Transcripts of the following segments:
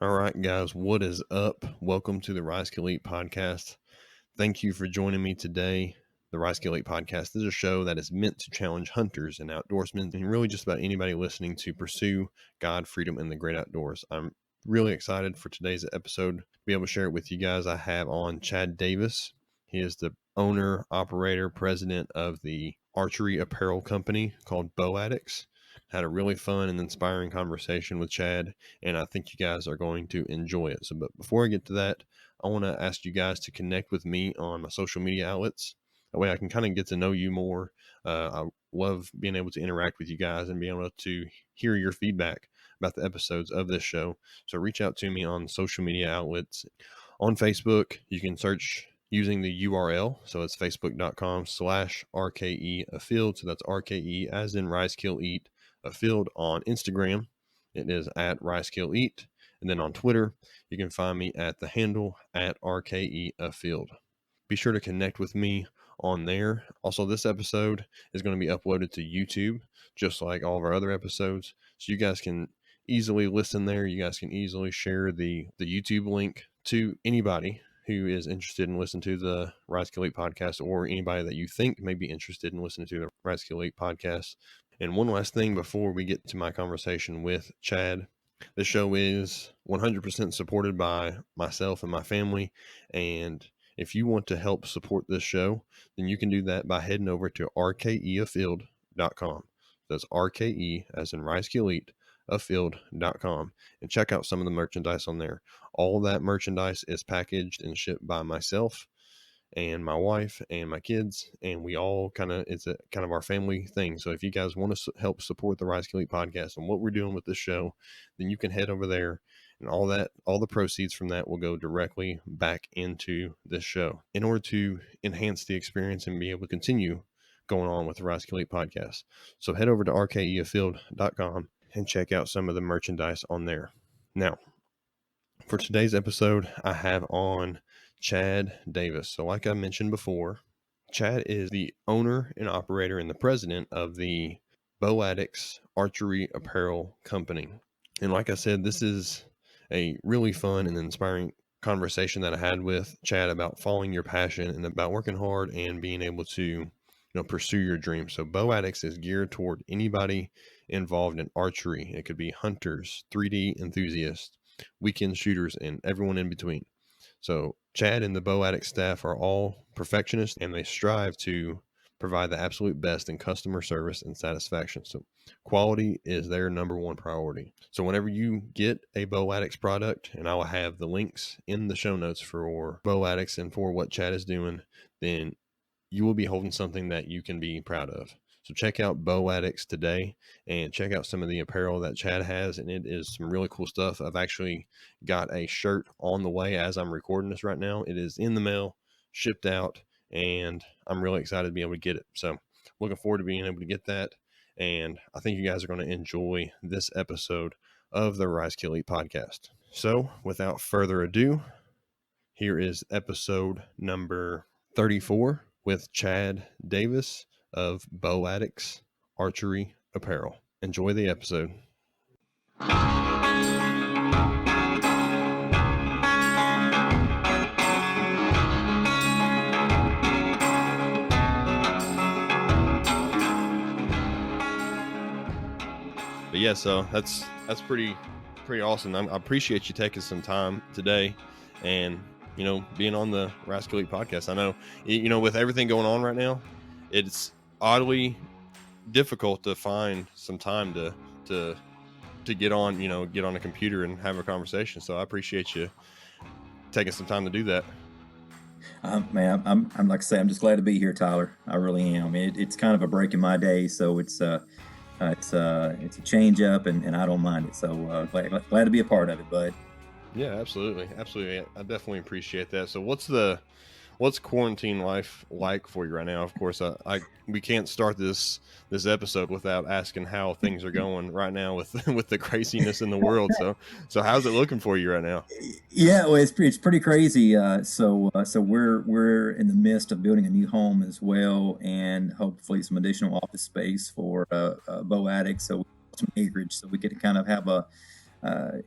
All right, guys, what is up? Welcome to the Rise Kill Eat podcast. Thank you for joining me today. The Rise Kill Eat podcast is a show that is meant to challenge hunters and outdoorsmen and really just about anybody listening to pursue God, freedom, and the great outdoors. I'm really excited for today's episode to be able to share it with you guys. I have on Chad Davis. He is the owner, operator, president of the archery apparel company called BOWADX. Had a really fun and inspiring conversation with Chad, and I think you guys are going to enjoy it. But before I get to that, I want to ask you guys to connect with me on my social media outlets. That way I can kind of get to know you more. I love being able to interact with you guys and being able to hear your feedback about the episodes of this show. So reach out to me on social media outlets. On Facebook, you can search using the URL. So it's facebook.com/RKE Afield. So that's RKE as in Rise Kill Eat Afield. On Instagram, it is at Rise Kill Eat. And then on Twitter, you can find me at the handle at RKE Afield. Be sure to connect with me on there. Also, this episode is going to be uploaded to YouTube, just like all of our other episodes. So you guys can easily listen there. You guys can easily share the YouTube link to anybody who is interested in listening to the Rise Kill Eat podcast, or anybody that you think may be interested in listening to the Rise Kill Eat podcast. And one last thing before we get to my conversation with Chad. The show is 100% supported by myself and my family. And if you want to help support this show, then you can do that by heading over to rkeafield.com. That's RKE as in Rise Kill Eat afield.com, and check out some of the merchandise on there. All that merchandise is packaged and shipped by myself and my wife and my kids, and we all it's a kind of our family thing. So if you guys want to help support the Rise Kill Eat podcast and what we're doing with this show, then you can head over there, and all the proceeds from that will go directly back into this show in order to enhance the experience and be able to continue going on with the Rise Kill Eat podcast. So head over to rkeafield.com and check out some of the merchandise on there. Now, for today's episode, I have on Chad Davis. So like I mentioned before, Chad is the owner and operator and the president of the BOWADX Archery Apparel Company. And like I said, this is a really fun and inspiring conversation that I had with Chad about following your passion and about working hard and being able to pursue your dreams. So BOWADX is geared toward anybody involved in archery. It could be hunters, 3D enthusiasts, weekend shooters, and everyone in between. So Chad and the BOWADX staff are all perfectionists, and they strive to provide the absolute best in customer service and satisfaction. So quality is their number one priority. So whenever you get a BOWADX product, and I will have the links in the show notes for BOWADX and for what Chad is doing, then you will be holding something that you can be proud of. So check out BOWADX today and check out some of the apparel that Chad has, and it is some really cool stuff. I've actually got a shirt on the way as I'm recording this right now. It is in the mail, shipped out, and I'm really excited to be able to get it. So looking forward to being able to get that, and I think you guys are going to enjoy this episode of the Rise Kill Eat podcast. So without further ado, here is episode number 34 with Chad Davis of BOWADX Archery Apparel. Enjoy the episode. But yeah, so that's pretty awesome. I appreciate you taking some time today and being on the Rise Kill Eat podcast. I know, with everything going on right now, it's oddly difficult to find some time to get on a computer and have a conversation. So I appreciate you taking some time to do that. Man, I'm like I say, I'm just glad to be here, Tyler. I really am. It's kind of a break in my day, so it's a change up, and I don't mind it. So glad to be a part of it, bud. Yeah, absolutely. I definitely appreciate that. So what's quarantine life like for you right now? Of course, we can't start this episode without asking how things are going right now with the craziness in the world. So how's it looking for you right now? Yeah, well, it's pretty crazy. So we're in the midst of building a new home as well, and hopefully some additional office space for BOWADX. So some acreage, so we get to kind of have a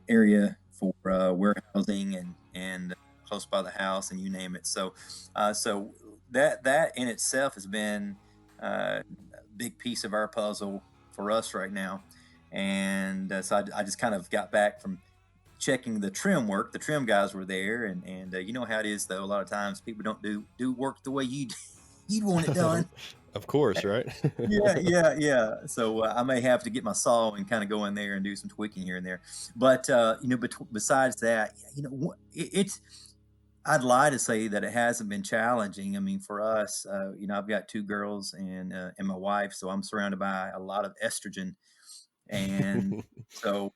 area for warehousing and close by the house, and you name it. So that in itself has been a big piece of our puzzle for us right now. And so I just kind of got back from checking the trim work. The trim guys were there, and you know how it is though. A lot of times people don't do work the way you'd want it done. Of course, right? Yeah. So I may have to get my saw and kind of go in there and do some tweaking here and there. But besides that, it's. I'd lie to say that it hasn't been challenging. I mean, for us, I've got two girls and my wife, so I'm surrounded by a lot of estrogen, and so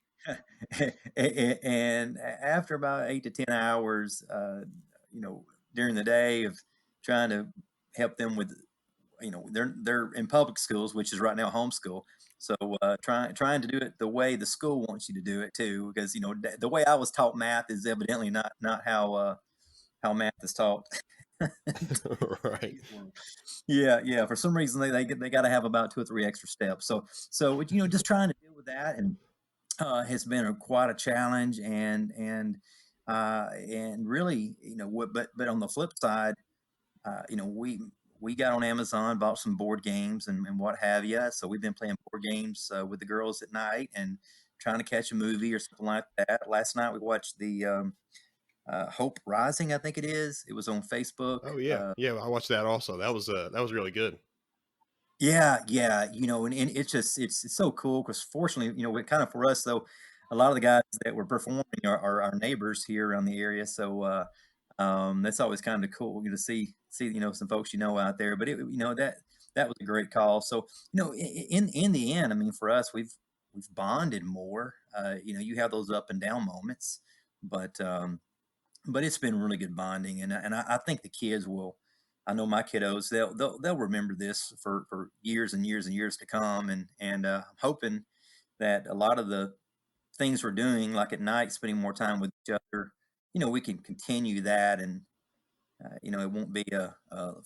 and after about 8 to 10 hours, during the day of trying to help them with, they're in public schools, which is right now homeschool. So trying to do it the way the school wants you to do it too, because the way I was taught math is evidently not how math is taught. Right. Yeah. For some reason they got to have about 2 or 3 extra steps. So just trying to deal with that and has been quite a challenge and really but on the flip side, we got on Amazon, bought some board games and what have you. So we've been playing board games with the girls at night and trying to catch a movie or something like that. Last night we watched the Hope Rising, I think it is. It was on Facebook. Oh yeah, yeah. I watched that also. That was really good. Yeah, and it's so cool because fortunately, kind of for us though, a lot of the guys that were performing are our neighbors here around the area, so that's always kind of cool to see some folks out there. But that was a great call. So in the end, I mean, for us, we've bonded more. You have those up and down moments, but it's been really good bonding, and I think the kids will. I know my kiddos; they'll remember this for years and years and years to come, and I'm hoping that a lot of the things we're doing, like at night, spending more time with each other, we can continue that, and it won't be a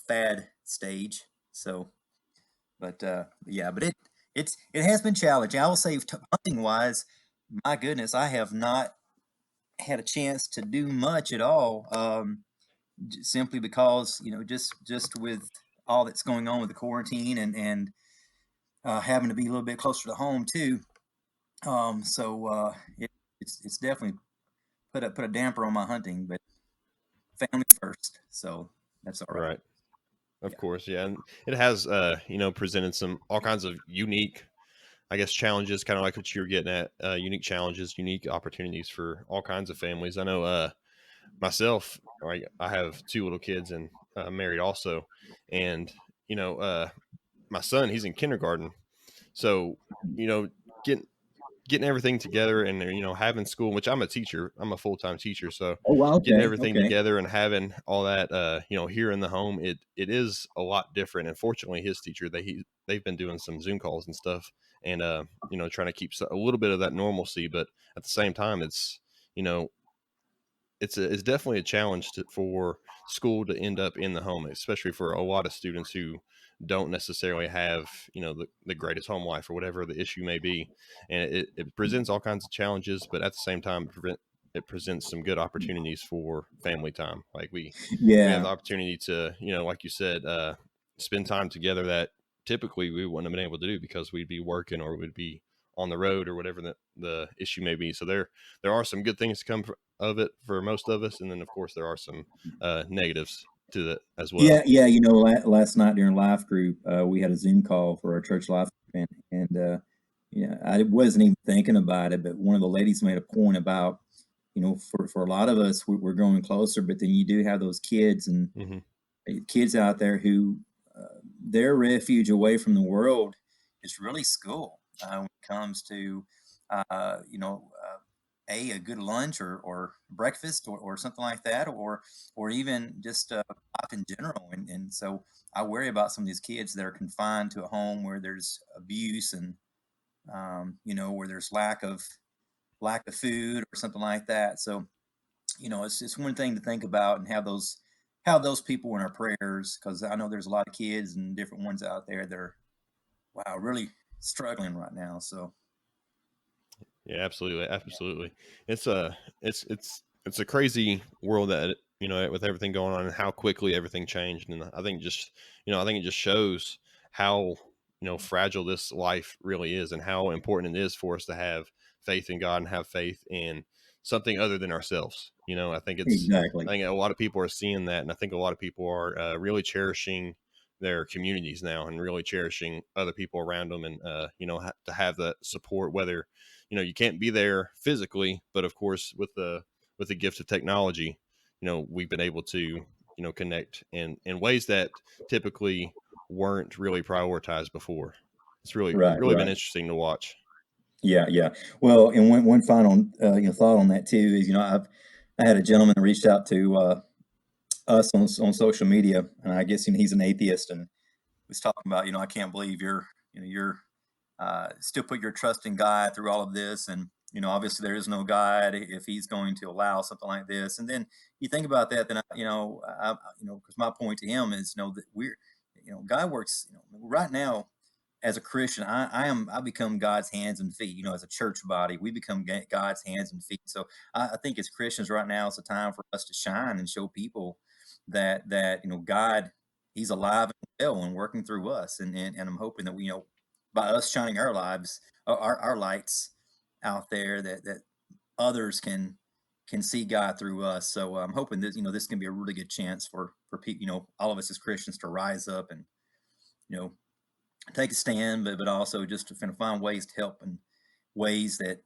fad stage. So, but yeah, but it has been challenging. I will say, hunting wise, my goodness, I have not had a chance to do much at all. Simply because just with all that's going on with the quarantine and having to be a little bit closer to home too. It's definitely put a damper on my hunting, but family first, so that's all right. Right. Of Yeah, course, yeah, and it has, presented some all kinds of unique, I guess, challenges, kind of like what you're getting at. Unique challenges, unique opportunities for all kinds of families. I know, myself, right, I have two little kids and married also, and you know, uh, my son, he's in kindergarten, so you know, getting getting everything together and having school, which I'm a teacher, I'm a full-time teacher, so oh wow, getting okay, everything okay. together and having all that here in the home, it is a lot different. And fortunately his teacher, they've been doing some Zoom calls and stuff, and trying to keep a little bit of that normalcy, but at the same time you know it's definitely a challenge for school to end up in the home, especially for a lot of students who don't necessarily have the greatest home life or whatever the issue may be, and it presents all kinds of challenges, but at the same time it presents some good opportunities for family time. Like we have Yeah, the opportunity to like you said, spend time together that typically we wouldn't have been able to do because we'd be working or we'd be on the road or whatever the issue may be. So there are some good things to come of it for most of us, and then of course there are some negatives to it as well. yeah. Last night during life group, we had a Zoom call for our church life event, and I wasn't even thinking about it, but one of the ladies made a point about for a lot of us, we're growing closer, but then you do have those kids and Hmm. kids out there who their refuge away from the world is really school when it comes to a good lunch or breakfast or something like that or even just life in general and so I worry about some of these kids that are confined to a home where there's abuse and where there's lack of food or something like that. So it's one thing to think about and have those people in our prayers because I know there's a lot of kids and different ones out there that are wow really struggling right now. So Yeah, absolutely, absolutely. It's a it's a crazy world that with everything going on and how quickly everything changed. And I think just I think it just shows how fragile this life really is and how important it is for us to have faith in God and have faith in something other than ourselves. I Exactly. think a lot of people are seeing that, and I think a lot of people are really cherishing their communities now and really cherishing other people around them, and to have that support, whether you can't be there physically, but of course with the gift of technology, we've been able to connect in ways that typically weren't really prioritized before. It's Right, really been right. interesting to watch. Yeah, yeah. Well, and one final thought on that too is I had a gentleman that reached out to us on social media, and I guess he's an atheist and was talking about I can't believe you're still put your trust in God through all of this, and obviously there is no God if He's going to allow something like this. And then you think about that, then because my point to him is that God works right now. As a Christian, I become God's hands and feet. As a church body, we become God's hands and feet. So I think as Christians right now is the time for us to shine and show people that God, He's alive and well and working through us. And I'm hoping that we by us shining our lives, our lights out there, that others can see God through us. So I'm hoping that this can be a really good chance for people, all of us as Christians to rise up and you know take a stand, but also just to kind of find ways to help in ways that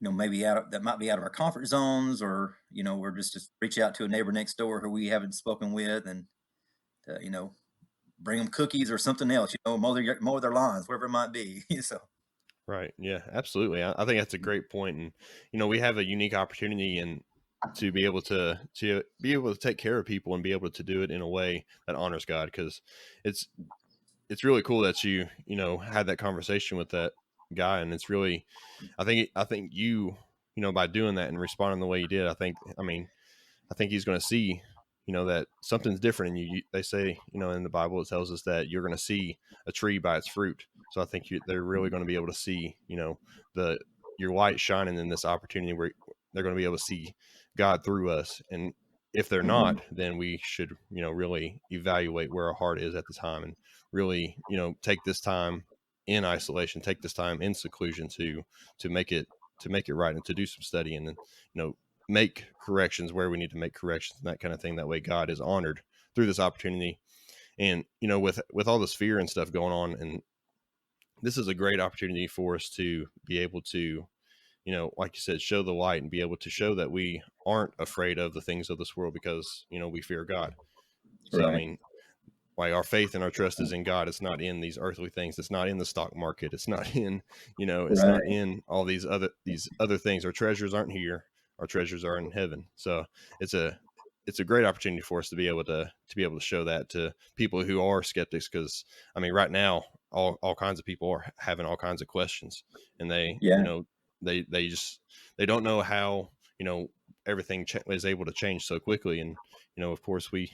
maybe that might be out of our comfort zones, or we're just reach out to a neighbor next door who we haven't spoken with, and bring them cookies or something else, mow their lawns, whatever it might be. So Right. Yeah, absolutely. I think that's a great point. And, we have a unique opportunity and to be able to be able to take care of people and be able to do it in a way that honors God. Cause it's, it's really cool that you had that conversation with that guy. And it's really, I think by doing that and responding the way you did, I think he's going to see, that something's different in you. They say, in the Bible, it tells us that you're going to see a tree by its fruit. So I think they're really going to be able to see, the your light shining in this opportunity where they're going to be able to see God through us. And if they're mhm. not, then we should, really evaluate where our heart is at the time and really, take this time in isolation, take this time in seclusion to make it to make it right and to do some study and then, make corrections where we need to make corrections and that kind of thing. That way God is honored through this opportunity. And, with all this fear and stuff going on, and this is a great opportunity for us to be able to, like you said, show the light and be able to show that we aren't afraid of the things of this world because, we fear God. So, Right. like our faith and our trust is in God. It's not in these earthly things. It's not in the stock market. It's not in, it's not Right. in all these other things. Our treasures aren't here. Our treasures are in heaven. So it's a it's a great opportunity for us to be able to show that to people who are skeptics. Because right now, all kinds of people are having all kinds of questions, and Yeah. they just they don't know how everything is able to change so quickly. And of course we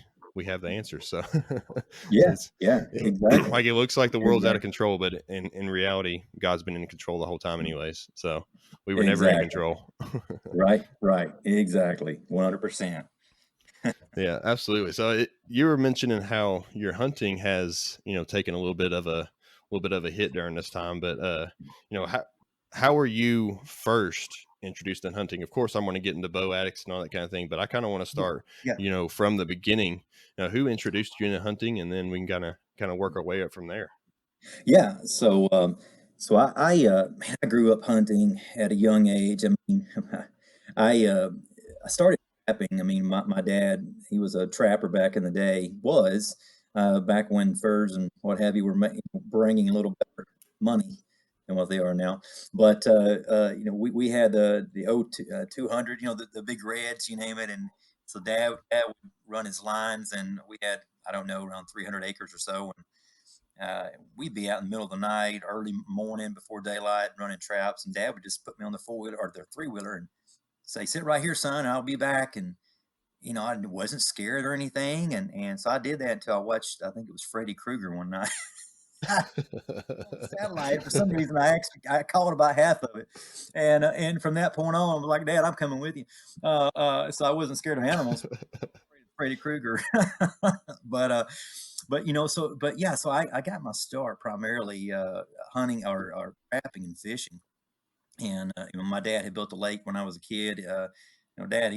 have the answers. So Yeah. it's Yeah. Exactly. like it looks like the world's out of Exactly. control, but in reality, God's been in control the whole time, anyways. So we were never in Exactly. control. Right. Right. Exactly. 100%. Yeah, absolutely. So you were mentioning how your hunting has taken a little bit of a hit during this time, but you know how were you first introduced in hunting? Of course, I'm going to get into bow addicts and all that kind of thing, but I kind of want to Yeah. start Yeah. from the beginning. Who introduced you into hunting, and then we can kind of work our way up from there. Yeah. Man, I grew up hunting at a young age. I mean, I uh, I started trapping. I mean, my dad, he was a trapper back in the day. Was back when furs and what have you were bringing a little better money than what they are now. But we had the 200, the big reds, you name it, and so dad would run his lines, and we had, I don't know, around 300 acres or so, we'd be out in the middle of the night, early morning before daylight, running traps. And Dad would just put me on the four wheeler or the three wheeler and say, "Sit right here, son. I'll be back." And I wasn't scared or anything. And so I did that until I watched. I think it was Freddy Krueger one night. On the satellite. For some reason, I caught about half of it, and from that point on, I was like, Dad, I'm coming with you. So I wasn't scared of animals. Freddy Krueger, but but yeah, so I got my start primarily hunting or trapping and fishing. And my dad had built a lake when I was a kid. Dad,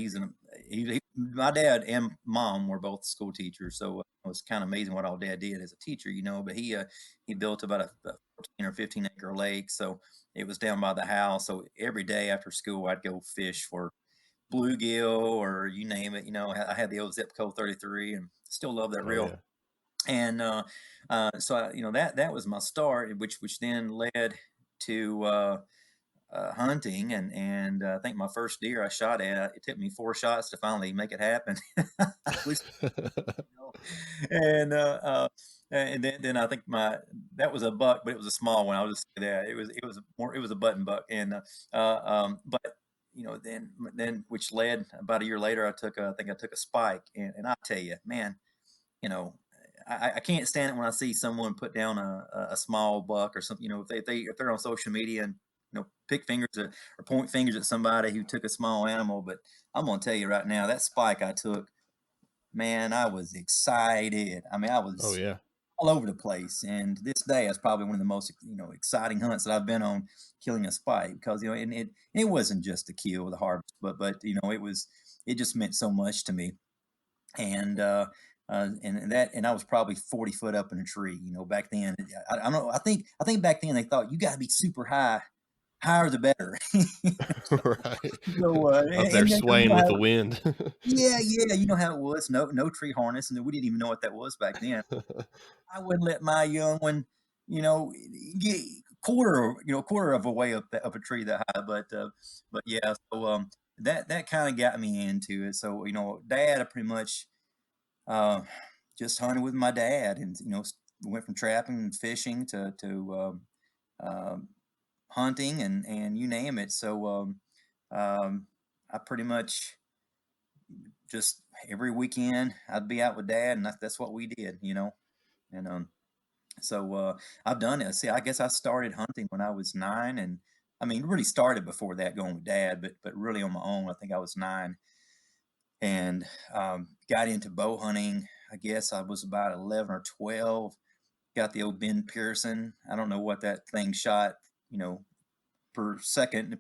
my dad and mom were both school teachers, so it was kind of amazing what all Dad did as a teacher. But he built about a 14 or 15 acre lake, so it was down by the house. So every day after school, I'd go fish for bluegill or you name it. I had the old zip code 33, and still love that Oh reel. yeah. And so that was my start, which then led to hunting, and I think my first deer I shot at, it took me 4 shots to finally make it happen. Which, you know, and then I think that was a buck, but it was a small one. I'll just say that it was a button buck, and but then which led about a year later, I think I took a spike, and I tell you, man, you know, I can't stand it when I see someone put down a small buck or something. If they're on social media and pick fingers or point fingers at somebody who took a small animal. But I'm gonna tell you right now, that spike I took, man, I was excited. I mean, I Oh was yeah. all over the place. And this day is probably one of the most exciting hunts that I've been on, killing a spike, because and it wasn't just the kill, the harvest, but it just meant so much to me. And and I was probably 40 foot up in a tree. Back then, I don't know. I think back then they thought you got to be super high, higher the better. Right. So Up there you swaying know with how, the wind. yeah, you know how it was. No tree harness, and we didn't even know what that was back then. I wouldn't let my young one, you know, get quarter of a way up of a tree that high. But yeah, so that kind of got me into it. So Dad, I pretty much uh, just hunted with my dad, and went from trapping and fishing to hunting and you name it. So I pretty much just every weekend I'd be out with Dad, and that's what we did. And so I've done it. See, I guess I started hunting when I was 9, and I mean, really started before that going with Dad, but really on my own. I think I was 9, and got into bow hunting. I guess I was about 11 or 12. Got the old Ben Pearson. I don't know what that thing shot, per second.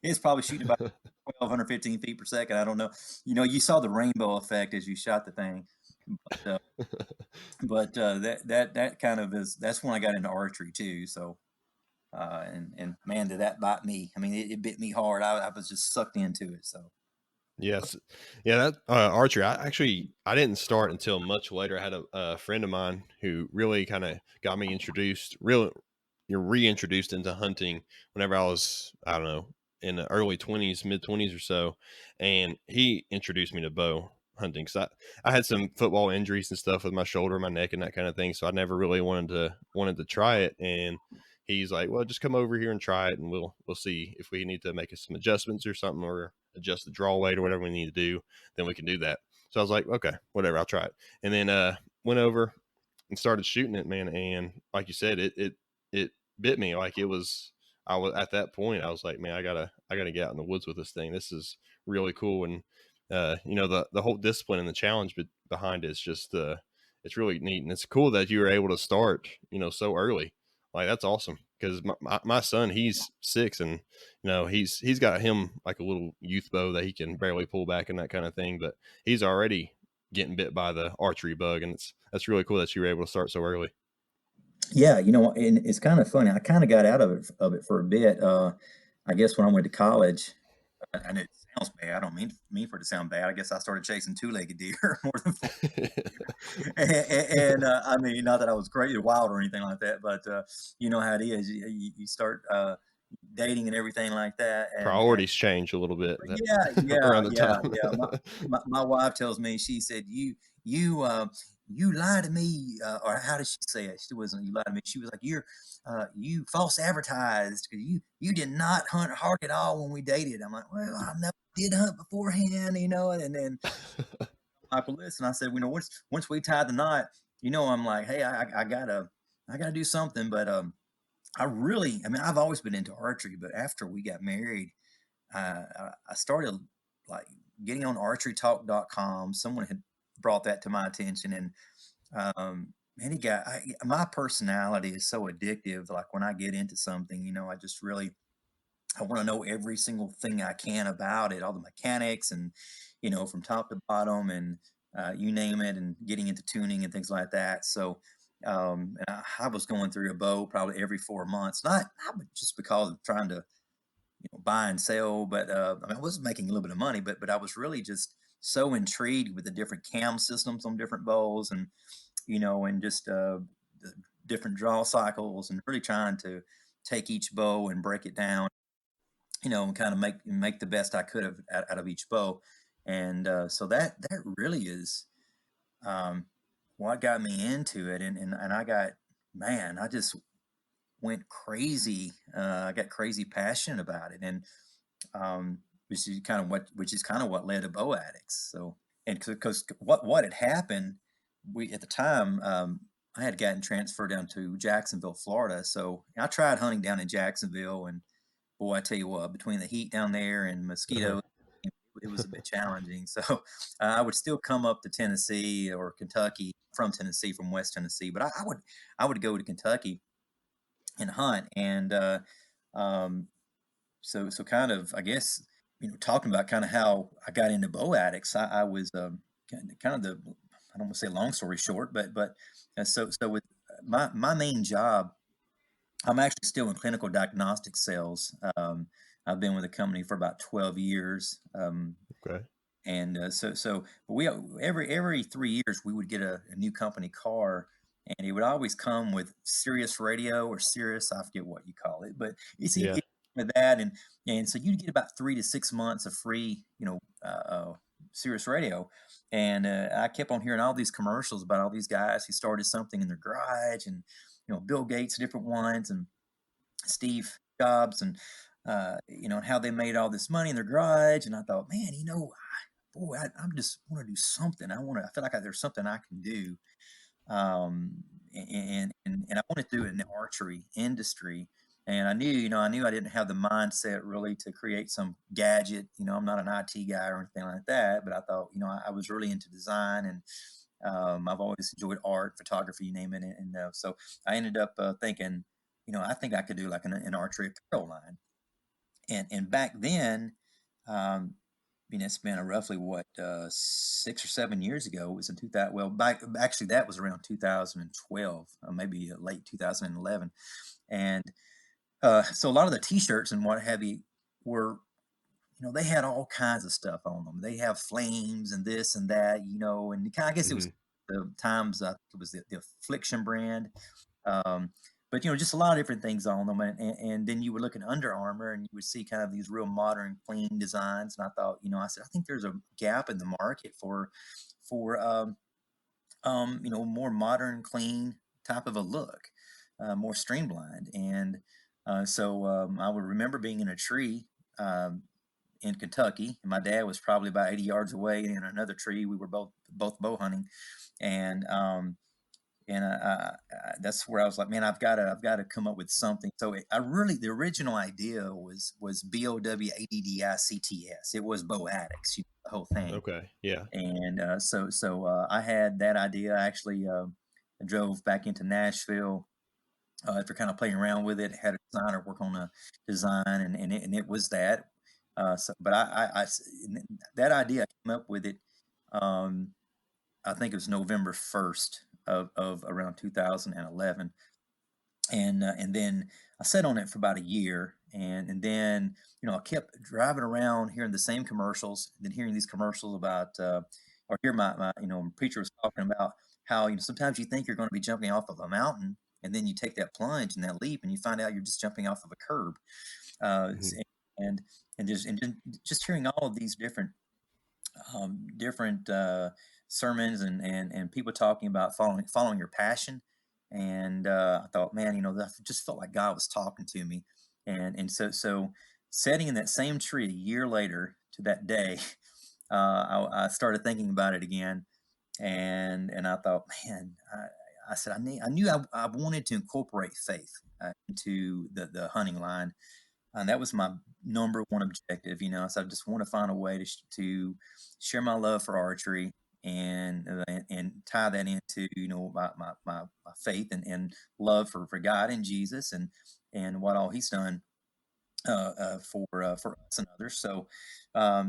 It's probably shooting about 1,200, 15 feet per second. I don't know. You saw the rainbow effect as you shot the thing. But, that kind of that's when I got into archery too. So, and man, did that bite me. I mean, it bit me hard. I was just sucked into it. So, Yes. Yeah, that archery, I didn't start until much later. I had a friend of mine who really kind of got me introduced, really you're reintroduced into hunting whenever I was, I don't know, in the early 20s, mid 20s or so. And he introduced me to bow hunting. So I had some football injuries and stuff with my shoulder, my neck, and that kind of thing. So I never really wanted to try it. And he's like, well, just come over here and try it, and we'll see if we need to make some adjustments or something, or adjust the draw weight or whatever we need to do. Then we can do that. So I was like, okay, whatever, I'll try it. And then went over and started shooting it, man. And like you said, it bit me. Like it was, I was at that point, I was like, man, I gotta get out in the woods with this thing. This is really cool. And the whole discipline and the challenge behind it is just it's really neat. And it's cool that you were able to start so early. Like that's awesome, because my son, he's 6, and he's got him like a little youth bow that he can barely pull back and that kind of thing, but he's already getting bit by the archery bug, and that's really cool that you were able to start so early. yeah, and it's kind of funny. I kind of got out of it for a bit. I guess when I went to college, and it sounds bad. I don't mean for it to sound bad. I guess I started chasing two-legged deer more than four. And I mean, not that I was crazy or wild or anything like that, but you know how it is. You start dating and everything like that, and Priorities change a little bit yeah, yeah, around the yeah, time. yeah. My wife tells me, she said, you you lie to me, or how did she say it? She wasn't you lie to me. She was like, you false advertised, because you did not hunt hard at all when we dated. I'm like, well, I never did hunt beforehand. And then like, well, listen, I said, once we tied the knot, I'm like, hey, I gotta. I got to do something. But I really, I mean, I've always been into archery, but after we got married, I started like getting on archerytalk.com. Someone had brought that to my attention, and man, my personality is so addictive. Like when I get into something, I just really I want to know every single thing I can about it, all the mechanics, and from top to bottom, and you name it, and getting into tuning and things like that. So, and I was going through a bow probably every 4 months, not just because of trying to buy and sell, but I mean, I was making a little bit of money, but I was really just so intrigued with the different cam systems on different bows, and and just the different draw cycles, and really trying to take each bow and break it down, and kind of make the best I could of out of each bow. And so that really is um, what got me into it. And I got, man, I just went crazy. I got crazy passionate about it, and which is kind of what led to BOWADX. So, and because what had happened, we at the time, I had gotten transferred down to Jacksonville, Florida. So I tried hunting down in Jacksonville, and boy, I tell you what, between the heat down there and Uh-huh. mosquitoes, it was a bit challenging. So I would still come up to Tennessee or Kentucky from Tennessee, from West Tennessee, but I would go to Kentucky and hunt. And um, so kind of, I guess, talking about kind of how I got into bow addicts. I was kind of the, I don't want to say long story short, but so with my main job, I'm actually still in clinical diagnostic sales. I've been with the company for about 12 years. Okay. And but we every 3 years we would get a new company car, and it would always come with Sirius Radio or Sirius, I forget what you call it, but Yeah. it with that, and so you'd get about 3 to 6 months of free, Sirius Radio. And I kept on hearing all these commercials about all these guys who started something in their garage, and Bill Gates, different ones, and Steve Jobs, and how they made all this money in their garage. And I thought, man, boy, I'm just want to do something. I feel like there's something I can do. And I wanted to do it in the archery industry. And I knew I didn't have the mindset really to create some gadget. I'm not an IT guy or anything like that. But I thought, I was really into design, and I've always enjoyed art, photography, you name it. And so I ended up thinking, I think I could do like an archery apparel line. And back then, um, it's been roughly what 6 or 7 years ago. It was in 2000. Well, back actually that was around 2012, maybe late 2011. And so a lot of the T-shirts and what have you were, they had all kinds of stuff on them. They have flames and this and that, and I guess it was Hmm. the times, it was the Affliction brand. Um, but just a lot of different things on them, and then you would look at Under Armour, and you would see kind of these real modern, clean designs. And I thought, I said, I think there's a gap in the market for more modern, clean type of a look, more streamlined. And I would remember being in a tree um, in Kentucky, and my dad was probably about 80 yards away in another tree. We were both bow hunting, and that's where I was like, man, I've got to come up with something. So the original idea was BOWADDICTS. It was BOWADX, the whole thing. Okay. Yeah. And I had that idea. I actually drove back into Nashville after kind of playing around with it. Had a designer work on a design, and it was that. But that idea, I came up with it. Um, I think it was November 1st of around 2011. And then I sat on it for about a year, and then I kept driving around hearing the same commercials, then hearing these commercials about or hear my preacher was talking about how sometimes you think you're going to be jumping off of a mountain, and then you take that plunge and that leap, and you find out you're just jumping off of a curb. uh, Hmm. and just hearing all of these different sermons, and people talking about following your passion. And I thought, man, that just felt like God was talking to me. And so sitting in that same tree a year later to that day, I started thinking about it again. And I thought, man, I said, I knew I wanted to incorporate faith into the hunting line. And that was my number one objective, So I just want to find a way to share my love for archery and tie that into my faith and love for God and Jesus and what all He's done for us and others. So I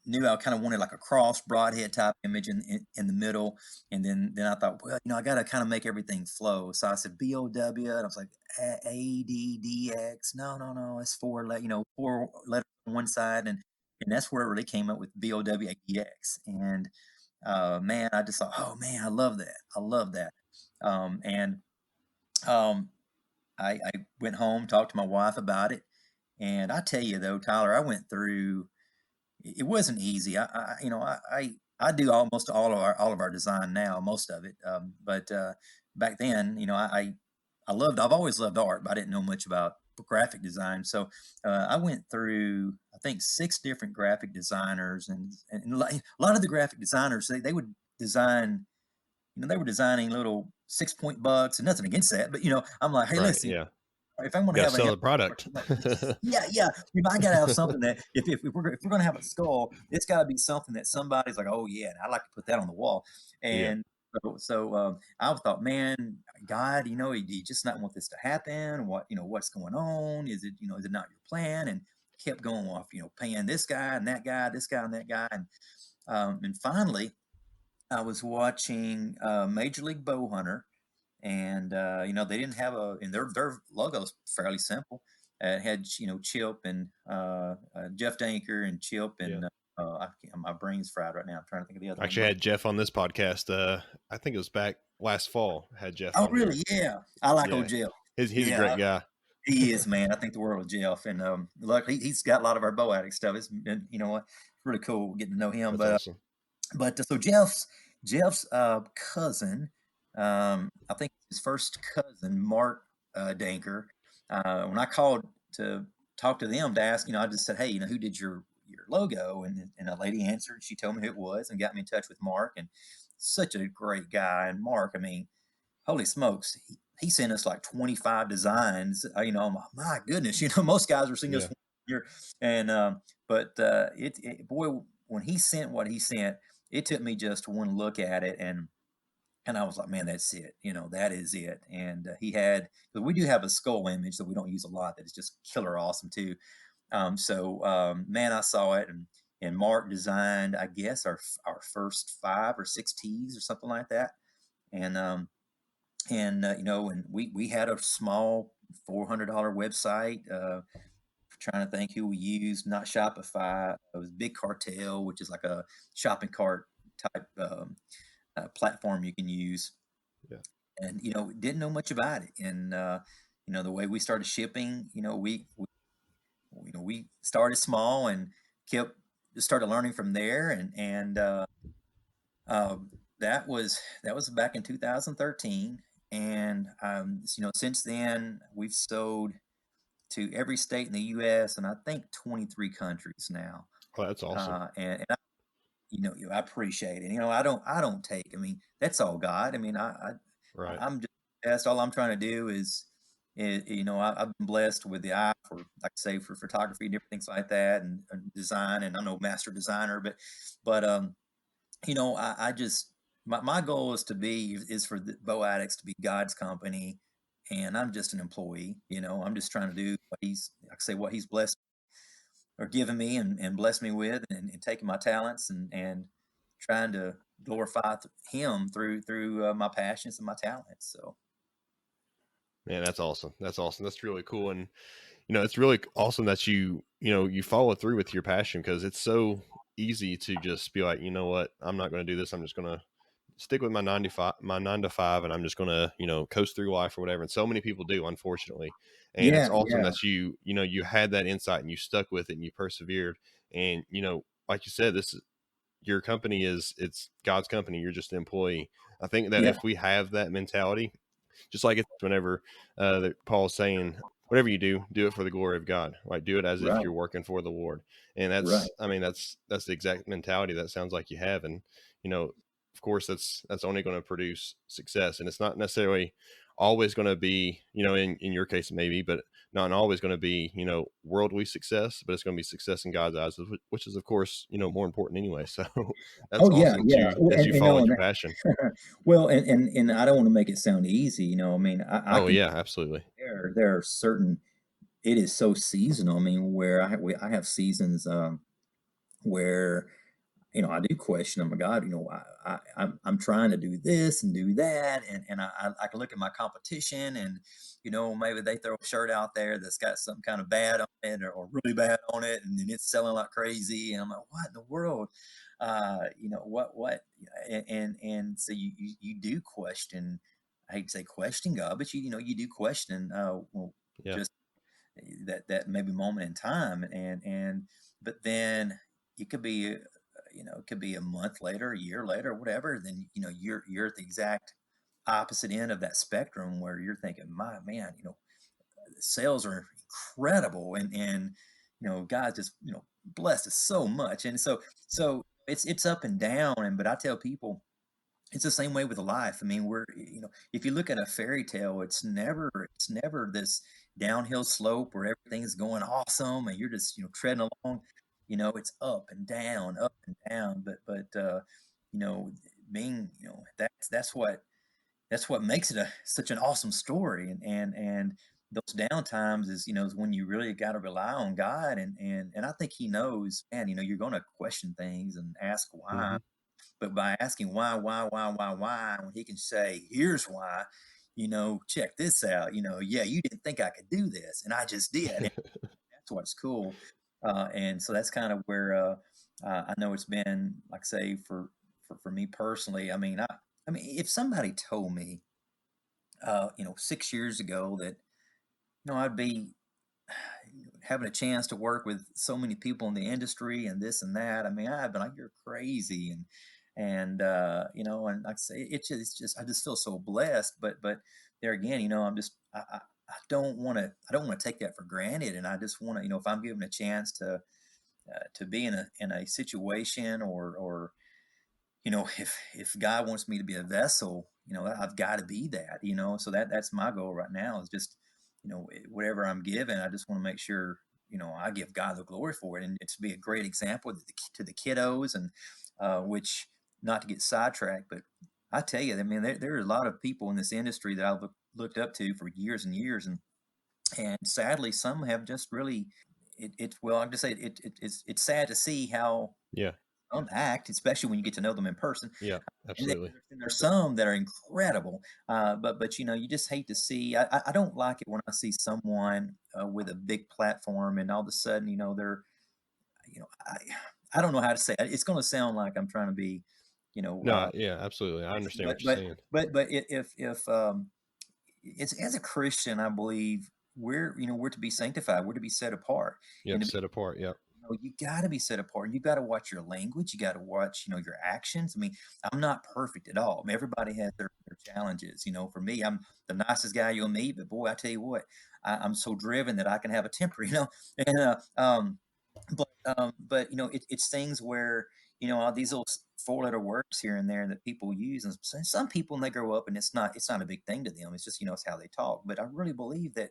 knew I kind of wanted like a cross broadhead type image in the middle. And then I thought, well, I got to kind of make everything flow. So I said BOW, and I was like ADDX. No, it's four letters on one side. And that's where it really came up with BOWADX. And man, I just thought, oh man, I love that. I love that. And I went home, talked to my wife about it. And I tell you though, Tyler, I went through, it wasn't easy. I do almost all of our design now, most of it. But back then, I've always loved art, but I didn't know much about graphic design. So I went through, I think, 6 different graphic designers, and a lot of the graphic designers, they would design, they were designing little 6-point bucks, and nothing against that, but I'm like, hey, Right. listen, Yeah. if I'm going to Got to have sell a the product. yeah, yeah. I got to have something that if we're going to have a skull, it's got to be something that somebody's like, oh yeah, I'd like to put that on the wall. Yeah. And so I thought, man, God, do you just not want this to happen? What's going on? Is it not your plan? And kept going off, paying this guy and that guy, this guy and that guy, and finally, I was watching Major League Bow Hunter, and they didn't have and their logo's fairly simple. It had Chip and Jeff Danker and Chip Yeah. and my brain's fried right now. I'm trying to think of the other one, Actually, I but had Jeff on this podcast. I think it was back last fall. Had Jeff oh on here. really? Yeah, I like old Yeah. Jeff. He's a great Yeah, guy. he is, man. I think the world of Jeff, and luckily he's got a lot of our BOWADX stuff. It's what, it's really cool getting to know him. That's awesome. But so Jeff's cousin, I think his first cousin, Mark Danker. When I called to talk to them to ask, I just said, hey, who did your logo? And a lady answered. She told me who it was and got me in touch with Mark. And such a great guy. And Mark, I mean, holy smokes, he sent us like 25 designs. I'm like, my goodness, most guys are seeing us Yeah. one year. And but boy, when he sent what he sent, it took me just one look at it, and I was like, man, that's it. That is it. And he had, because we do have a skull image that we don't use a lot that is just killer awesome too. Man, I saw it, and Mark designed, I guess, our first 5 or 6 tees or something like that. And we had a small $400 website. Trying to think who we used, not Shopify. It was Big Cartel, which is like a shopping cart type platform you can use. Yeah. And didn't know much about it. And the way we started shipping, we started small and started learning from there. And that was back in 2013. And since then we've sold to every state in the U.S. and I think 23 countries now. Oh, that's awesome. And I appreciate it. I don't take. I mean, that's all God. I mean, Right. I'm just blessed. All I'm trying to do is I've been blessed with the eye for, like I say, for photography and different things like that, and design. And I'm no master designer, but I just my goal is for the BOWADX to be God's company, and I'm just an employee. I'm just trying to do what he's blessed or given me and blessed me with, and taking my talents and trying to glorify him through my passions and my talents. So, Man, that's awesome. That's awesome. That's really cool. And, it's really awesome that you follow through with your passion, because it's so easy to just be like, you know what, I'm not going to do this. I'm just going to stick with my 9 to 5, and I'm just going to, coast through life or whatever. And so many people do, unfortunately. And it's yeah, awesome yeah, that you had that insight and you stuck with it and you persevered. And, like you said, your company it's God's company. You're just an employee. I think that yeah, if we have that mentality, just like it's whenever that Paul's saying, whatever you do it for the glory of God. Like, do it as if right, you're working for the Lord. And right. that's the exact mentality that sounds like you have. And, of course, that's only going to produce success, and it's not necessarily always going to be, in your case maybe, but not always going to be, worldly success, but it's going to be success in God's eyes, which is of course, more important anyway. So that's Oh yeah, awesome yeah. to as you And no, followed and your passion. well, and I don't want to make it sound easy. I mean, I Oh can. yeah, absolutely. There are certain. It is so seasonal. I mean, where I have seasons where I do question them. God, I'm trying to do this and do that, and I can look at my competition, and maybe they throw a shirt out there that's got some kind of bad on it, or really bad on it, and then it's selling like crazy, and I'm like, what in the world? What? And so you do question. I hate to say question God, but you do question. Well, Yeah. just that maybe moment in time, and but then it could be it could be a month later, a year later, whatever. Then you're at the exact opposite end of that spectrum where you're thinking, my man, the sales are incredible, and God just blessed us so much, and so it's up and down. And but I tell people it's the same way with life. I mean, if you look at a fairy tale, it's never this downhill slope where everything's going awesome and you're just, treading along. It's up and down. But you know, being, that's what makes it such an awesome story. And those down times is when you really got to rely on God. And I think He knows, man, you're going to question things and ask why, Hmm. but by asking why, when He can say, here's why, check this out, yeah, you didn't think I could do this, and I just did. And that's what's cool. And so that's kind of where I know it's been, like, say, for me personally. I mean, if somebody told me, 6 years ago that, I'd be having a chance to work with so many people in the industry and this and that. I mean, I've been like, you're crazy. And like I say, I just feel so blessed. But there again, I don't want to take that for granted. And I just want to, if I'm given a chance to be in a situation, or if God wants me to be a vessel, I've got to be that, so that's my goal right now, is just, whatever I'm given, I just want to make sure, I give God the glory for it, and it's to be a great example to the kiddos, and which, not to get sidetracked, but I tell you, I mean, there are a lot of people in this industry that I've looked up to for years and years, and sadly, some have just really, well, I'm just saying, it's sad to see how Yeah. some act, especially when you get to know them in person. Yeah. And then Absolutely. there's some that are incredible, but you just hate to see. I don't like it when I see someone with a big platform, and all of a sudden, they're, I don't know how to say it. It's going to sound like I'm trying to be, you know, No. uh, Yeah. Absolutely. I pushy, understand but what you're but saying. but if it's, as a Christian, I believe we're to be sanctified, we're to be set apart, and Yep. to be, Set apart. Yep. you got to be set apart. You got to watch your language. You got to watch, your actions. I mean, I'm not perfect at all. I mean, everybody has their challenges. For me, I'm the nicest guy you'll meet, but boy, I tell you what, I'm so driven that I can have a temper. And but it's things where all these little four-letter words here and there that people use, and some people, when they grow up, and it's not a big thing to them. It's just, it's how they talk. But I really believe that,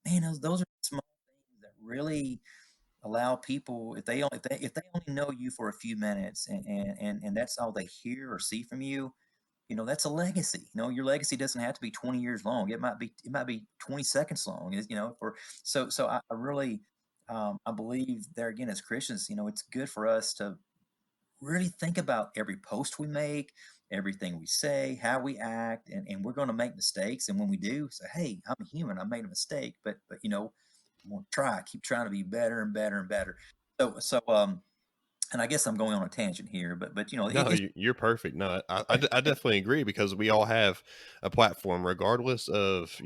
man, those are small things that really allow people, if they only know you for a few minutes, and that's all they hear or see from you, that's a legacy. Your legacy doesn't have to be 20 years long. It might be 20 seconds long, for so I really, I believe there again, as Christians, it's good for us to really think about every post we make, everything we say, how we act, and we're going to make mistakes. And when we do, say, hey, I'm a human, I made a mistake, but I'm going to keep trying to be better and better and better. So and I guess I'm going on a tangent here, but No, it's you're perfect. No, I definitely agree, because we all have a platform, regardless of,